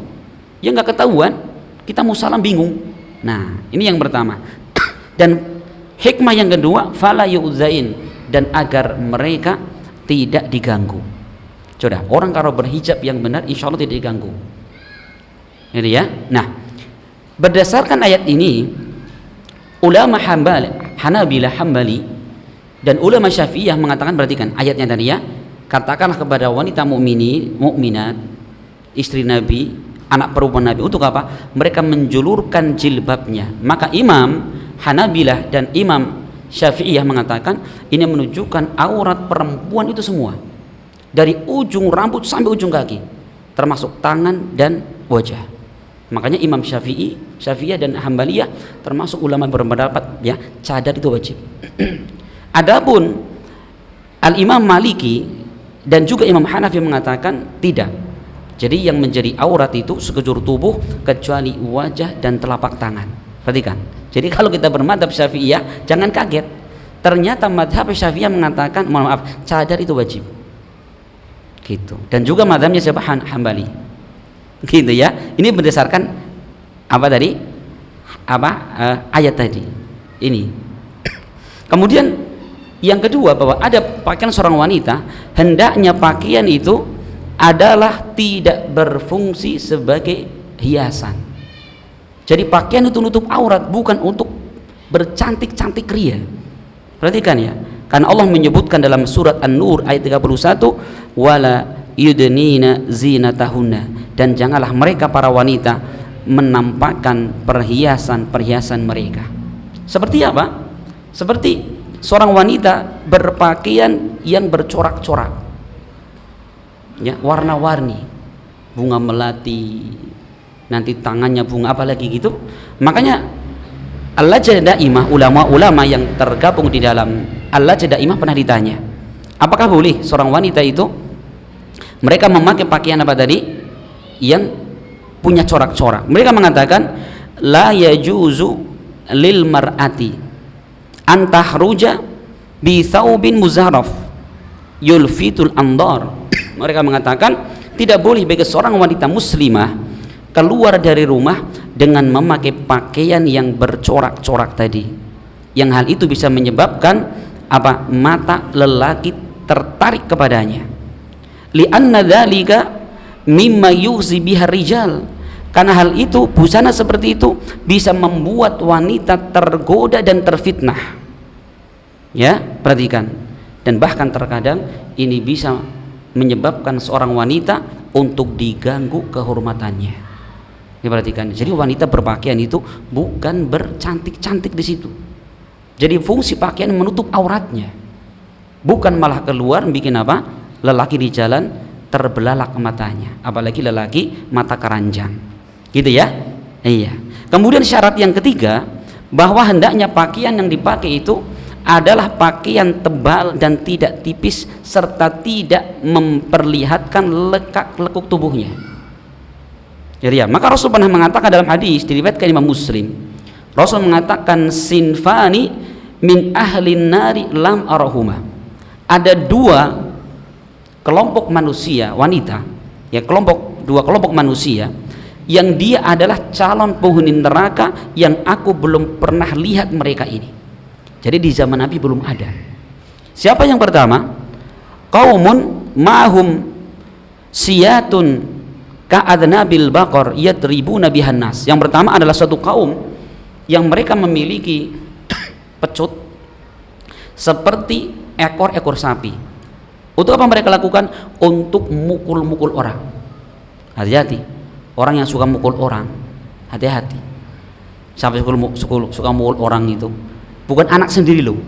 Ya nggak ketahuan, kita mau salam bingung. Nah, ini yang pertama. Dan hikmah yang kedua, fala yu'zain, dan agar mereka tidak diganggu. Coba, orang kalau berhijab yang benar insya Allah tidak diganggu. Ini ya. Nah, berdasarkan ayat ini, ulama Hanabilah Hambali dan ulama Syafi'iyah mengatakan, perhatikan ayatnya tadi ya, katakanlah kepada wanita mukminat, istri Nabi, anak perempuan Nabi, untuk apa? Mereka menjulurkan jilbabnya. Maka Imam Hanabilah dan Imam Syafi'iyah mengatakan ini menunjukkan aurat perempuan itu semua, dari ujung rambut sampai ujung kaki, termasuk tangan dan wajah. Makanya Imam Syafi'iyah dan Hambaliyah termasuk ulama berpendapat ya, cadar itu wajib. Adapun Al-Imam Maliki dan juga Imam Hanafi mengatakan tidak. Jadi yang menjadi aurat itu sekujur tubuh kecuali wajah dan telapak tangan. Perhatikan. Jadi kalau kita bermadhab Syafi'iyah, jangan kaget. Ternyata madhab Syafi'iyah mengatakan, mohon maaf, cadar itu wajib. Gitu. Dan juga madhabnya siapa? Hambali. Gitu ya. Ini berdasarkan apa tadi? Ayat tadi. Ini. Kemudian yang kedua, bahwa ada pakaian seorang wanita, hendaknya pakaian itu adalah tidak berfungsi sebagai hiasan. Jadi pakaian itu nutup aurat, bukan untuk bercantik-cantik ria. Perhatikan ya, karena Allah menyebutkan dalam surat An-Nur ayat 31, wala yudnina zinatahunna, dan janganlah mereka para wanita menampakkan perhiasan-perhiasan mereka. Seperti apa? Seperti seorang wanita berpakaian yang bercorak-corak, ya, warna-warni, bunga melati, nanti tangannya bunga apa lagi gitu. Makanya Al-Lajnah Daimah, ulama-ulama yang tergabung di dalam Al-Lajnah Daimah pernah ditanya, apakah boleh seorang wanita itu mereka memakai pakaian apa tadi yang punya corak-corak? Mereka mengatakan la yajuzu lil mar'ati an tahruja bi thawbin muzarraf yulfitul andar. Mereka mengatakan tidak boleh bagi seorang wanita muslimah keluar dari rumah dengan memakai pakaian yang bercorak-corak tadi, yang hal itu bisa menyebabkan apa? Mata lelaki tertarik kepadanya. Li'anna dzalika mimma yughzi biha rijal, karena hal itu, busana seperti itu bisa membuat wanita tergoda dan terfitnah. Ya, perhatikan. Dan bahkan terkadang ini bisa menyebabkan seorang wanita untuk diganggu kehormatannya. Diperhatikan. Jadi wanita berpakaian itu bukan bercantik-cantik di situ. Jadi fungsi pakaian menutup auratnya, bukan malah keluar bikin apa? Lelaki di jalan terbelalak matanya, apalagi lelaki mata keranjang. Gitu ya? Iya. Kemudian syarat yang ketiga, bahwa hendaknya pakaian yang dipakai itu adalah pakaian tebal dan tidak tipis, serta tidak memperlihatkan lekuk tubuhnya. Jadi ya, maka Rasul pernah mengatakan dalam hadis diriwayatkan Imam Muslim, Rasul mengatakan sinfani min ahlin nari lam arahuma, ada dua kelompok manusia wanita, ya dua kelompok manusia yang dia adalah calon penghuni neraka yang aku belum pernah lihat mereka ini. Jadi di zaman Nabi belum ada. Siapa yang pertama? Qaumun ma'hum siyatun ka'adnabil baqar yadribuna bihan nas. Yang pertama adalah suatu kaum yang mereka memiliki pecut seperti ekor-ekor sapi. Untuk apa mereka lakukan? Untuk mukul-mukul orang. Hati-hati. Orang yang suka mukul orang, hati-hati. Sampai suka mukul orang itu bukan anak sendiri loh,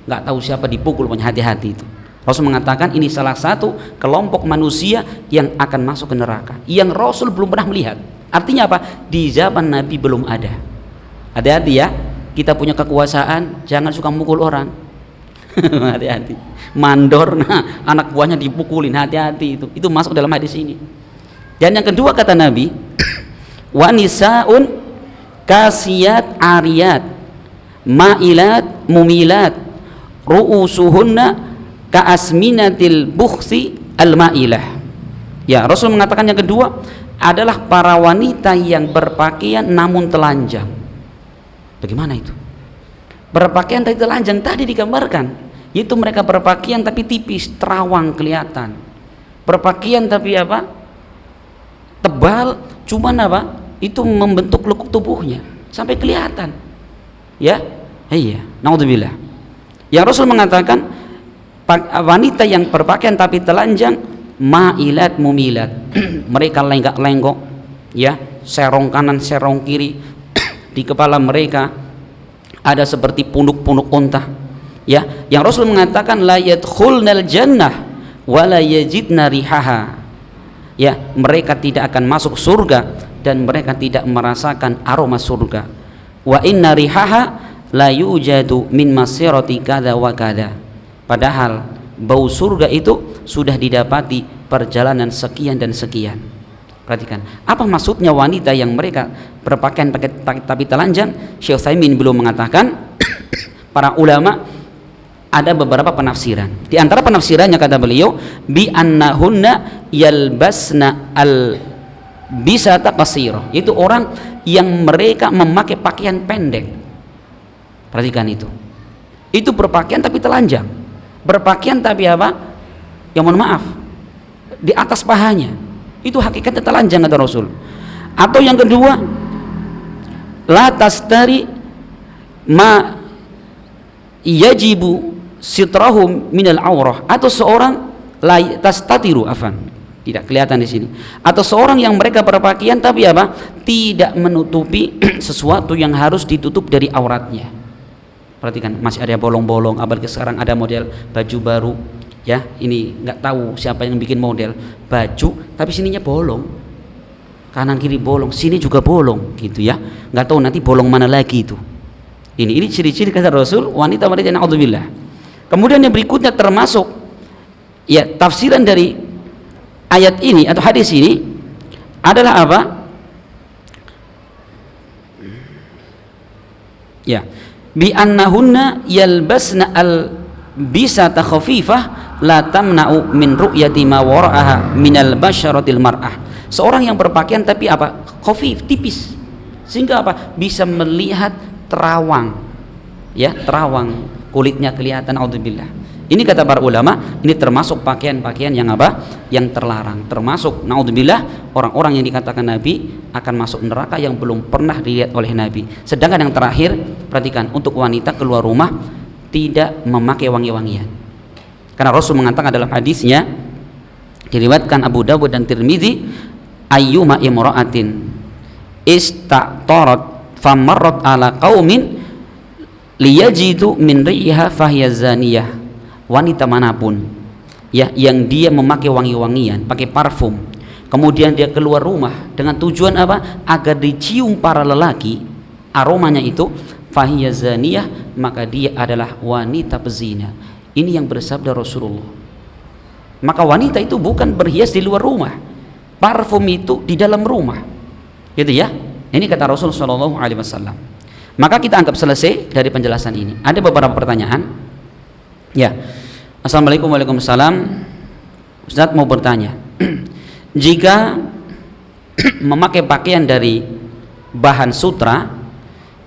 nggak tahu siapa dipukul, punya hati-hati itu. Rasul mengatakan ini salah satu kelompok manusia yang akan masuk ke neraka, yang Rasul belum pernah melihat. Artinya apa? Di zaman Nabi belum ada. Hati-hati ya, kita punya kekuasaan, jangan suka mukul orang. Hati-hati. Mandor, nah, anak buahnya dipukulin, hati-hati itu masuk dalam hadis ini. Dan yang kedua kata Nabi, wa nisaun kasiyat ariyat ma'ilat mumilat ru'usuhunna ka'asminatil bukhsi al-ma'ilah. Ya, Rasul mengatakan yang kedua adalah para wanita yang berpakaian namun telanjang. Bagaimana itu? Berpakaian tapi telanjang tadi digambarkan, yaitu mereka berpakaian tapi tipis, terawang kelihatan. Berpakaian tapi apa? Tebal, cuman apa? Itu membentuk lekuk tubuhnya sampai kelihatan. Ya, iya. Naudzubillah. Yang Rasul mengatakan wanita yang berpakaian tapi telanjang ma'ilat mumilat. Mereka lenggak-lenggok, ya, serong kanan, serong kiri. Di kepala mereka ada seperti punuk-punuk unta. Ya, yang Rasul mengatakan la yadkhulnal jannah wa la yajidna rihaha. Ya, mereka tidak akan masuk surga dan mereka tidak merasakan aroma surga. Wa inna rihaha la yujadu min masirati kada wa kada. Padahal bau surga itu sudah didapati perjalanan sekian dan sekian. Perhatikan, apa maksudnya wanita yang mereka berpakaian tapi telanjang? Syekh Utsaimin belum mengatakan. Para ulama ada beberapa penafsiran. Di antara penafsirannya kata beliau, bi annahunna yalbasna al bisata qasira, yaitu orang yang mereka memakai pakaian pendek. Perhatikan itu. Itu berpakaian tapi telanjang. Berpakaian tapi apa? Yang mohon maaf, di atas pahanya. Itu hakikatnya telanjang kata Rasul. Atau yang kedua, la tastari ma yajibu sitrahum minal aurah, atau seorang la tastatiru afan, tidak kelihatan di sini, atau seorang yang mereka berpakaian tapi apa? Tidak menutupi sesuatu yang harus ditutup dari auratnya. Perhatikan, masih ada bolong-bolong, apalagi sekarang ada model baju baru, ya, ini nggak tahu siapa yang bikin model baju tapi sininya bolong, kanan kiri bolong, sini juga bolong gitu ya, nggak tahu nanti bolong mana lagi itu. Ini ciri-ciri kata Rasul wanita-wanita yang naudzubillah. Kemudian yang berikutnya termasuk ya tafsiran dari ayat ini atau hadis ini adalah apa? Ya, bi annahunna yalbasna al bisata khafifah la tamna'u min ru'yati ma wara'aha minal basyaratil mar'ah. Seorang yang berpakaian tapi apa? Khafif, tipis. Sehingga apa? Bisa melihat terawang. Ya, terawang, kulitnya kelihatan, auzubillah. Ini kata para ulama, ini termasuk pakaian-pakaian yang apa? Yang terlarang. Termasuk naudzubillah orang-orang yang dikatakan Nabi akan masuk neraka yang belum pernah dilihat oleh Nabi. Sedangkan yang terakhir, perhatikan, untuk wanita keluar rumah tidak memakai wangi-wangian. Karena Rasul mengatakan dalam hadisnya diriwayatkan Abu Dawud dan Tirmidzi, ayyuma imra'atin ista'tarat famarrat ala qaumin liyajidu min riha fahiya zaniyah. Wanita manapun ya yang dia memakai wangi-wangian, pakai parfum, kemudian dia keluar rumah dengan tujuan apa? Agar dicium para lelaki aromanya itu, fahiya zaniyah, maka dia adalah wanita pezina. Ini yang bersabda Rasulullah. Maka wanita itu bukan berhias di luar rumah, parfum itu di dalam rumah, gitu ya. Ini kata Rasul Shallallahu Alaihi Wasallam. Maka kita anggap selesai dari penjelasan ini. Ada beberapa pertanyaan. Ya, assalamualaikum, waalaikumsalam. Ustadz mau bertanya, jika memakai pakaian dari bahan sutra,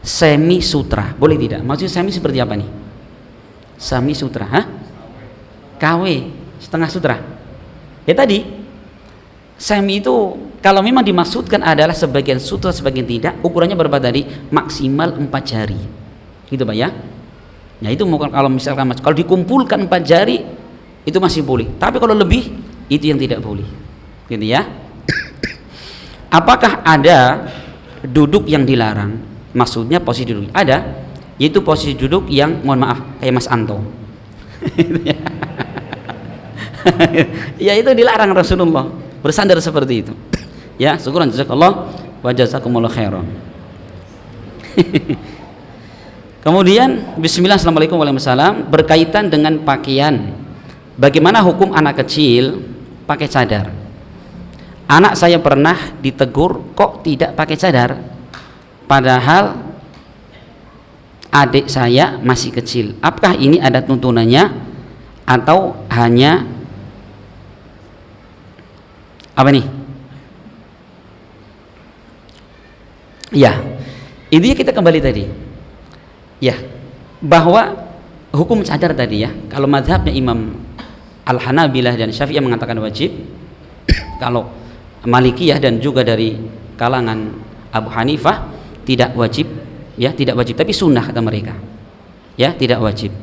semi sutra, boleh tidak? Maksudnya semi seperti apa nih? Semi sutra, KW, setengah sutra. Ya tadi, semi itu kalau memang dimaksudkan adalah sebagian sutra, sebagian tidak, ukurannya berapa tadi? Maksimal 4 jari. Gitu Pak ya? Nah itu kalau misalkan kalau dikumpulkan 4 jari itu masih boleh. Tapi kalau lebih itu yang tidak boleh. Gitu ya? Apakah ada duduk yang dilarang? Maksudnya posisi duduk ada, yaitu posisi duduk yang mohon maaf kayak Mas Anto. Ya itu dilarang Rasulullah bersandar seperti itu. Ya, syukuran jazakallah wa jazakumullah khairan. Kemudian bismillah, assalamualaikum warahmatullahi wabarakatuh, berkaitan dengan pakaian. Bagaimana hukum anak kecil pakai cadar? Anak saya pernah ditegur kok tidak pakai cadar, padahal adik saya masih kecil. Apakah ini ada tuntunannya atau hanya apa nih? Ya, ini kita kembali tadi. Ya, bahwa hukum cadar tadi ya, kalau mazhabnya Imam Al-Hanabilah dan Syafi'iyah mengatakan wajib, kalau Malikiyah dan juga dari kalangan Abu Hanifah tidak wajib, ya tidak wajib, tapi sunnah kata mereka, ya tidak wajib.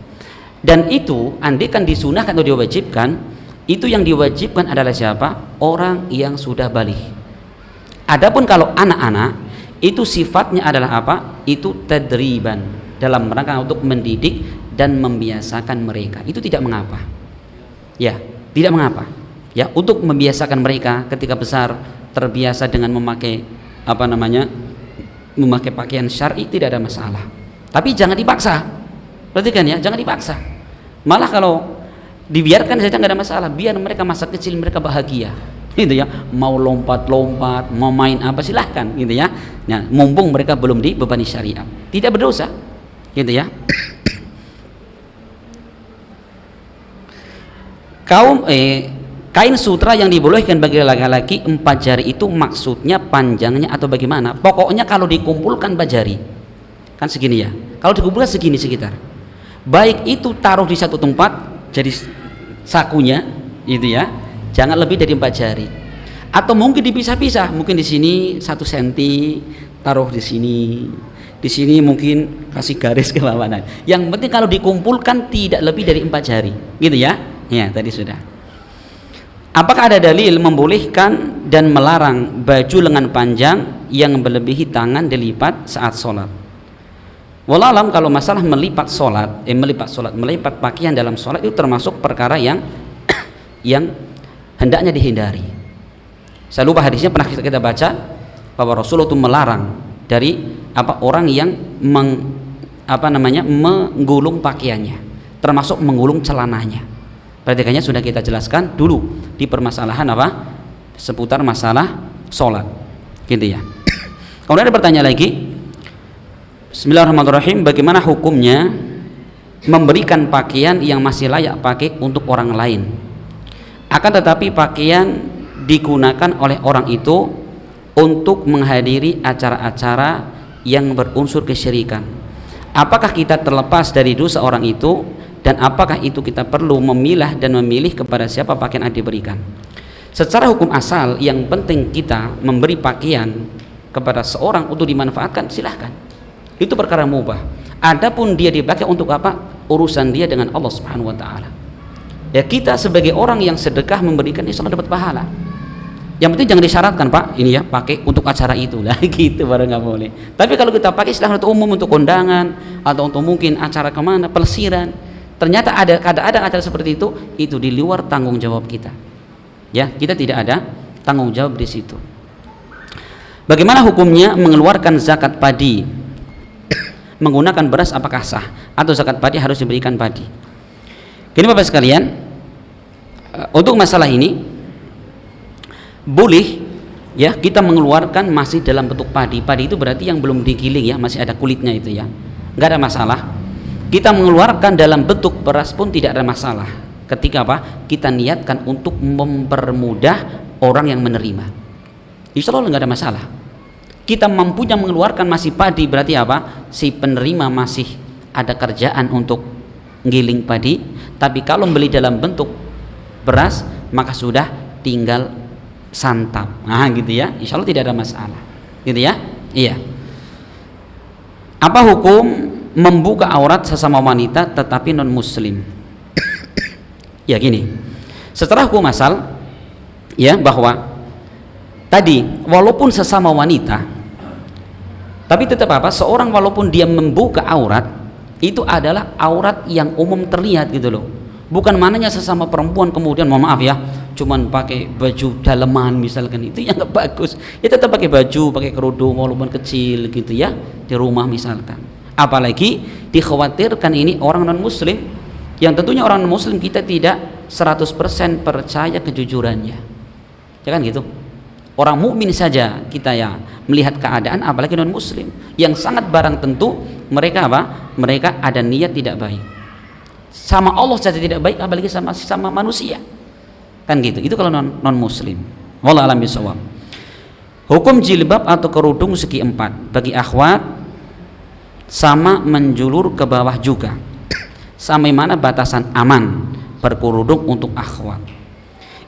Dan itu andaikan disunahkan atau diwajibkan, itu yang diwajibkan adalah siapa? Orang yang sudah baligh. Adapun kalau anak-anak itu sifatnya adalah apa? Itu tadriban, dalam rangka untuk mendidik dan membiasakan mereka. Itu tidak mengapa. Ya, tidak mengapa. Ya, untuk membiasakan mereka ketika besar terbiasa dengan memakai apa namanya? Memakai pakaian syar'i tidak ada masalah. Tapi jangan dipaksa. Perhatikan ya, jangan dipaksa. Malah kalau dibiarkan saja nggak ada masalah, biar mereka masa kecil mereka bahagia. Gitu ya, mau lompat-lompat, mau main apa silahkan gitu ya. Nah, mumpung mereka belum dibebani syariat, tidak berdosa. Gitu ya. Kain sutra yang dibolehkan bagi laki-laki 4 jari itu maksudnya panjangnya atau bagaimana? Pokoknya kalau dikumpulkan 4 jari kan segini ya, kalau dikumpulkan segini sekitar, baik itu taruh di satu tempat jadi sakunya gitu ya, jangan lebih dari 4 jari, atau mungkin dipisah-pisah, mungkin di sini 1 senti taruh di sini mungkin kasih garis ke bawah. Yang penting kalau dikumpulkan tidak lebih dari 4 jari gitu ya. Ya tadi sudah. Apakah ada dalil membolehkan dan melarang baju lengan panjang yang melebihi tangan dilipat saat sholat? Wallahualam kalau masalah melipat pakaian dalam sholat itu termasuk perkara yang hendaknya dihindari. Saya lupa hadisnya, pernah kita baca bahwa Rasulullah itu melarang dari orang yang menggulung pakaiannya, termasuk menggulung celananya. Perhatikannya sudah kita jelaskan dulu di permasalahan seputar masalah sholat gitu ya. Kemudian ada pertanyaan lagi, bismillahirrahmanirrahim, bagaimana hukumnya memberikan pakaian yang masih layak pakai untuk orang lain, akan tetapi pakaian digunakan oleh orang itu untuk menghadiri acara-acara yang berunsur kesyirikan? Apakah kita terlepas dari dosa orang itu, dan apakah itu kita perlu memilah dan memilih kepada siapa pakaian yang diberikan? Secara hukum asal yang penting kita memberi pakaian kepada seorang untuk dimanfaatkan, silahkan, itu perkara mubah. Adapun dia dipakai untuk apa, urusan dia dengan Allah Subhanahu wa taala. Ya, kita sebagai orang yang sedekah memberikan, insya Allah dapat pahala. Yang penting jangan disyaratkan, Pak, ini ya pakai untuk acara itu lah, gitu baru nggak boleh. Tapi kalau kita pakai silahkan untuk umum, untuk kondangan atau untuk mungkin acara kemana, pelesiran, ternyata ada acara seperti itu di luar tanggung jawab kita. Ya, kita tidak ada tanggung jawab di situ. Bagaimana hukumnya mengeluarkan zakat padi menggunakan beras, apakah sah atau zakat padi harus diberikan padi? Gini Bapak sekalian, untuk masalah ini boleh ya kita mengeluarkan masih dalam bentuk padi. Padi itu berarti yang belum digiling ya, masih ada kulitnya itu ya, nggak ada masalah. Kita mengeluarkan dalam bentuk beras pun tidak ada masalah, ketika apa? Kita niatkan untuk mempermudah orang yang menerima. Insya Allah nggak ada masalah. Kita mampunya mengeluarkan masih padi, berarti apa? Si penerima masih ada kerjaan untuk ngiling padi. Tapi kalau beli dalam bentuk beras, maka sudah tinggal santap. Nah gitu ya, insya Allah tidak ada masalah. Gitu ya. Iya. Apa hukum membuka aurat sesama wanita tetapi non muslim? Ya gini, setelah hukum asal ya, bahwa tadi walaupun sesama wanita, tapi tetap apa, seorang walaupun dia membuka aurat, itu adalah aurat yang umum terlihat gitu loh. Bukan mananya sesama perempuan kemudian mohon maaf ya, cuman pakai baju daleman misalkan, itu yang nggak bagus. Ya tetap pakai baju, pakai kerudung walaupun kecil gitu ya, di rumah misalkan. Apalagi dikhawatirkan ini orang non muslim, yang tentunya orang non muslim kita tidak 100% percaya kejujurannya. Ya kan gitu. Orang mukmin saja kita ya melihat keadaan, apalagi non muslim yang sangat barang tentu mereka apa? Mereka ada niat tidak baik. Sama Allah saja tidak baik, apalagi sama manusia. Kan gitu. Itu kalau non muslim. Wallahu a'lam bishawab. Hukum jilbab atau kerudung segi 4 bagi akhwat sama menjulur ke bawah juga. Sampai mana batasan aman berkerudung untuk akhwat?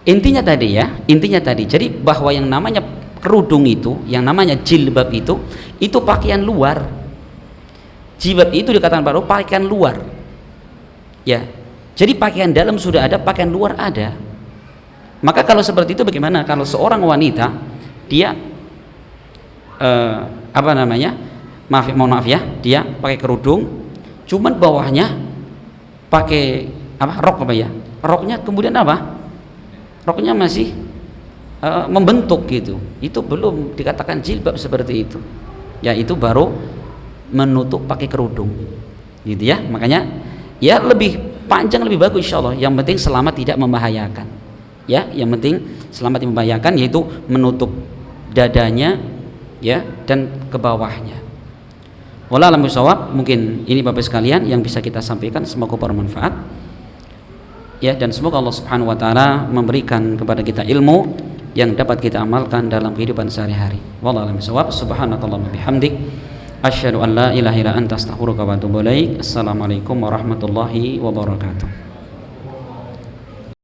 Intinya tadi ya, jadi bahwa yang namanya kerudung itu, yang namanya jilbab itu pakaian luar. Jilbab itu dikatakan baru pakaian luar. Ya. Jadi pakaian dalam sudah ada, pakaian luar ada. Maka kalau seperti itu bagaimana kalau seorang wanita dia mohon maaf ya, dia pakai kerudung, cuman bawahnya pakai rok roknya kemudian roknya masih membentuk gitu, itu belum dikatakan jilbab seperti itu ya, itu baru menutup pakai kerudung gitu ya. Makanya ya lebih panjang lebih bagus insyaallah, yang penting selama tidak membahayakan ya, yang penting selama tidak membahayakan, yaitu menutup dadanya ya dan ke bawahnya. Wallahu a'lam bishawab. Mungkin ini Bapak sekalian yang bisa kita sampaikan, semoga bermanfaat ya, dan semoga Allah Subhanahu wa taala memberikan kepada kita ilmu yang dapat kita amalkan dalam kehidupan sehari-hari. Wallahu a'lam bishawab. Subhanakallahumma bihamdik asyhadu an la ilaha illa anta astaghfiruka wa atubu ilaik. Assalamualaikum warahmatullahi wabarakatuh.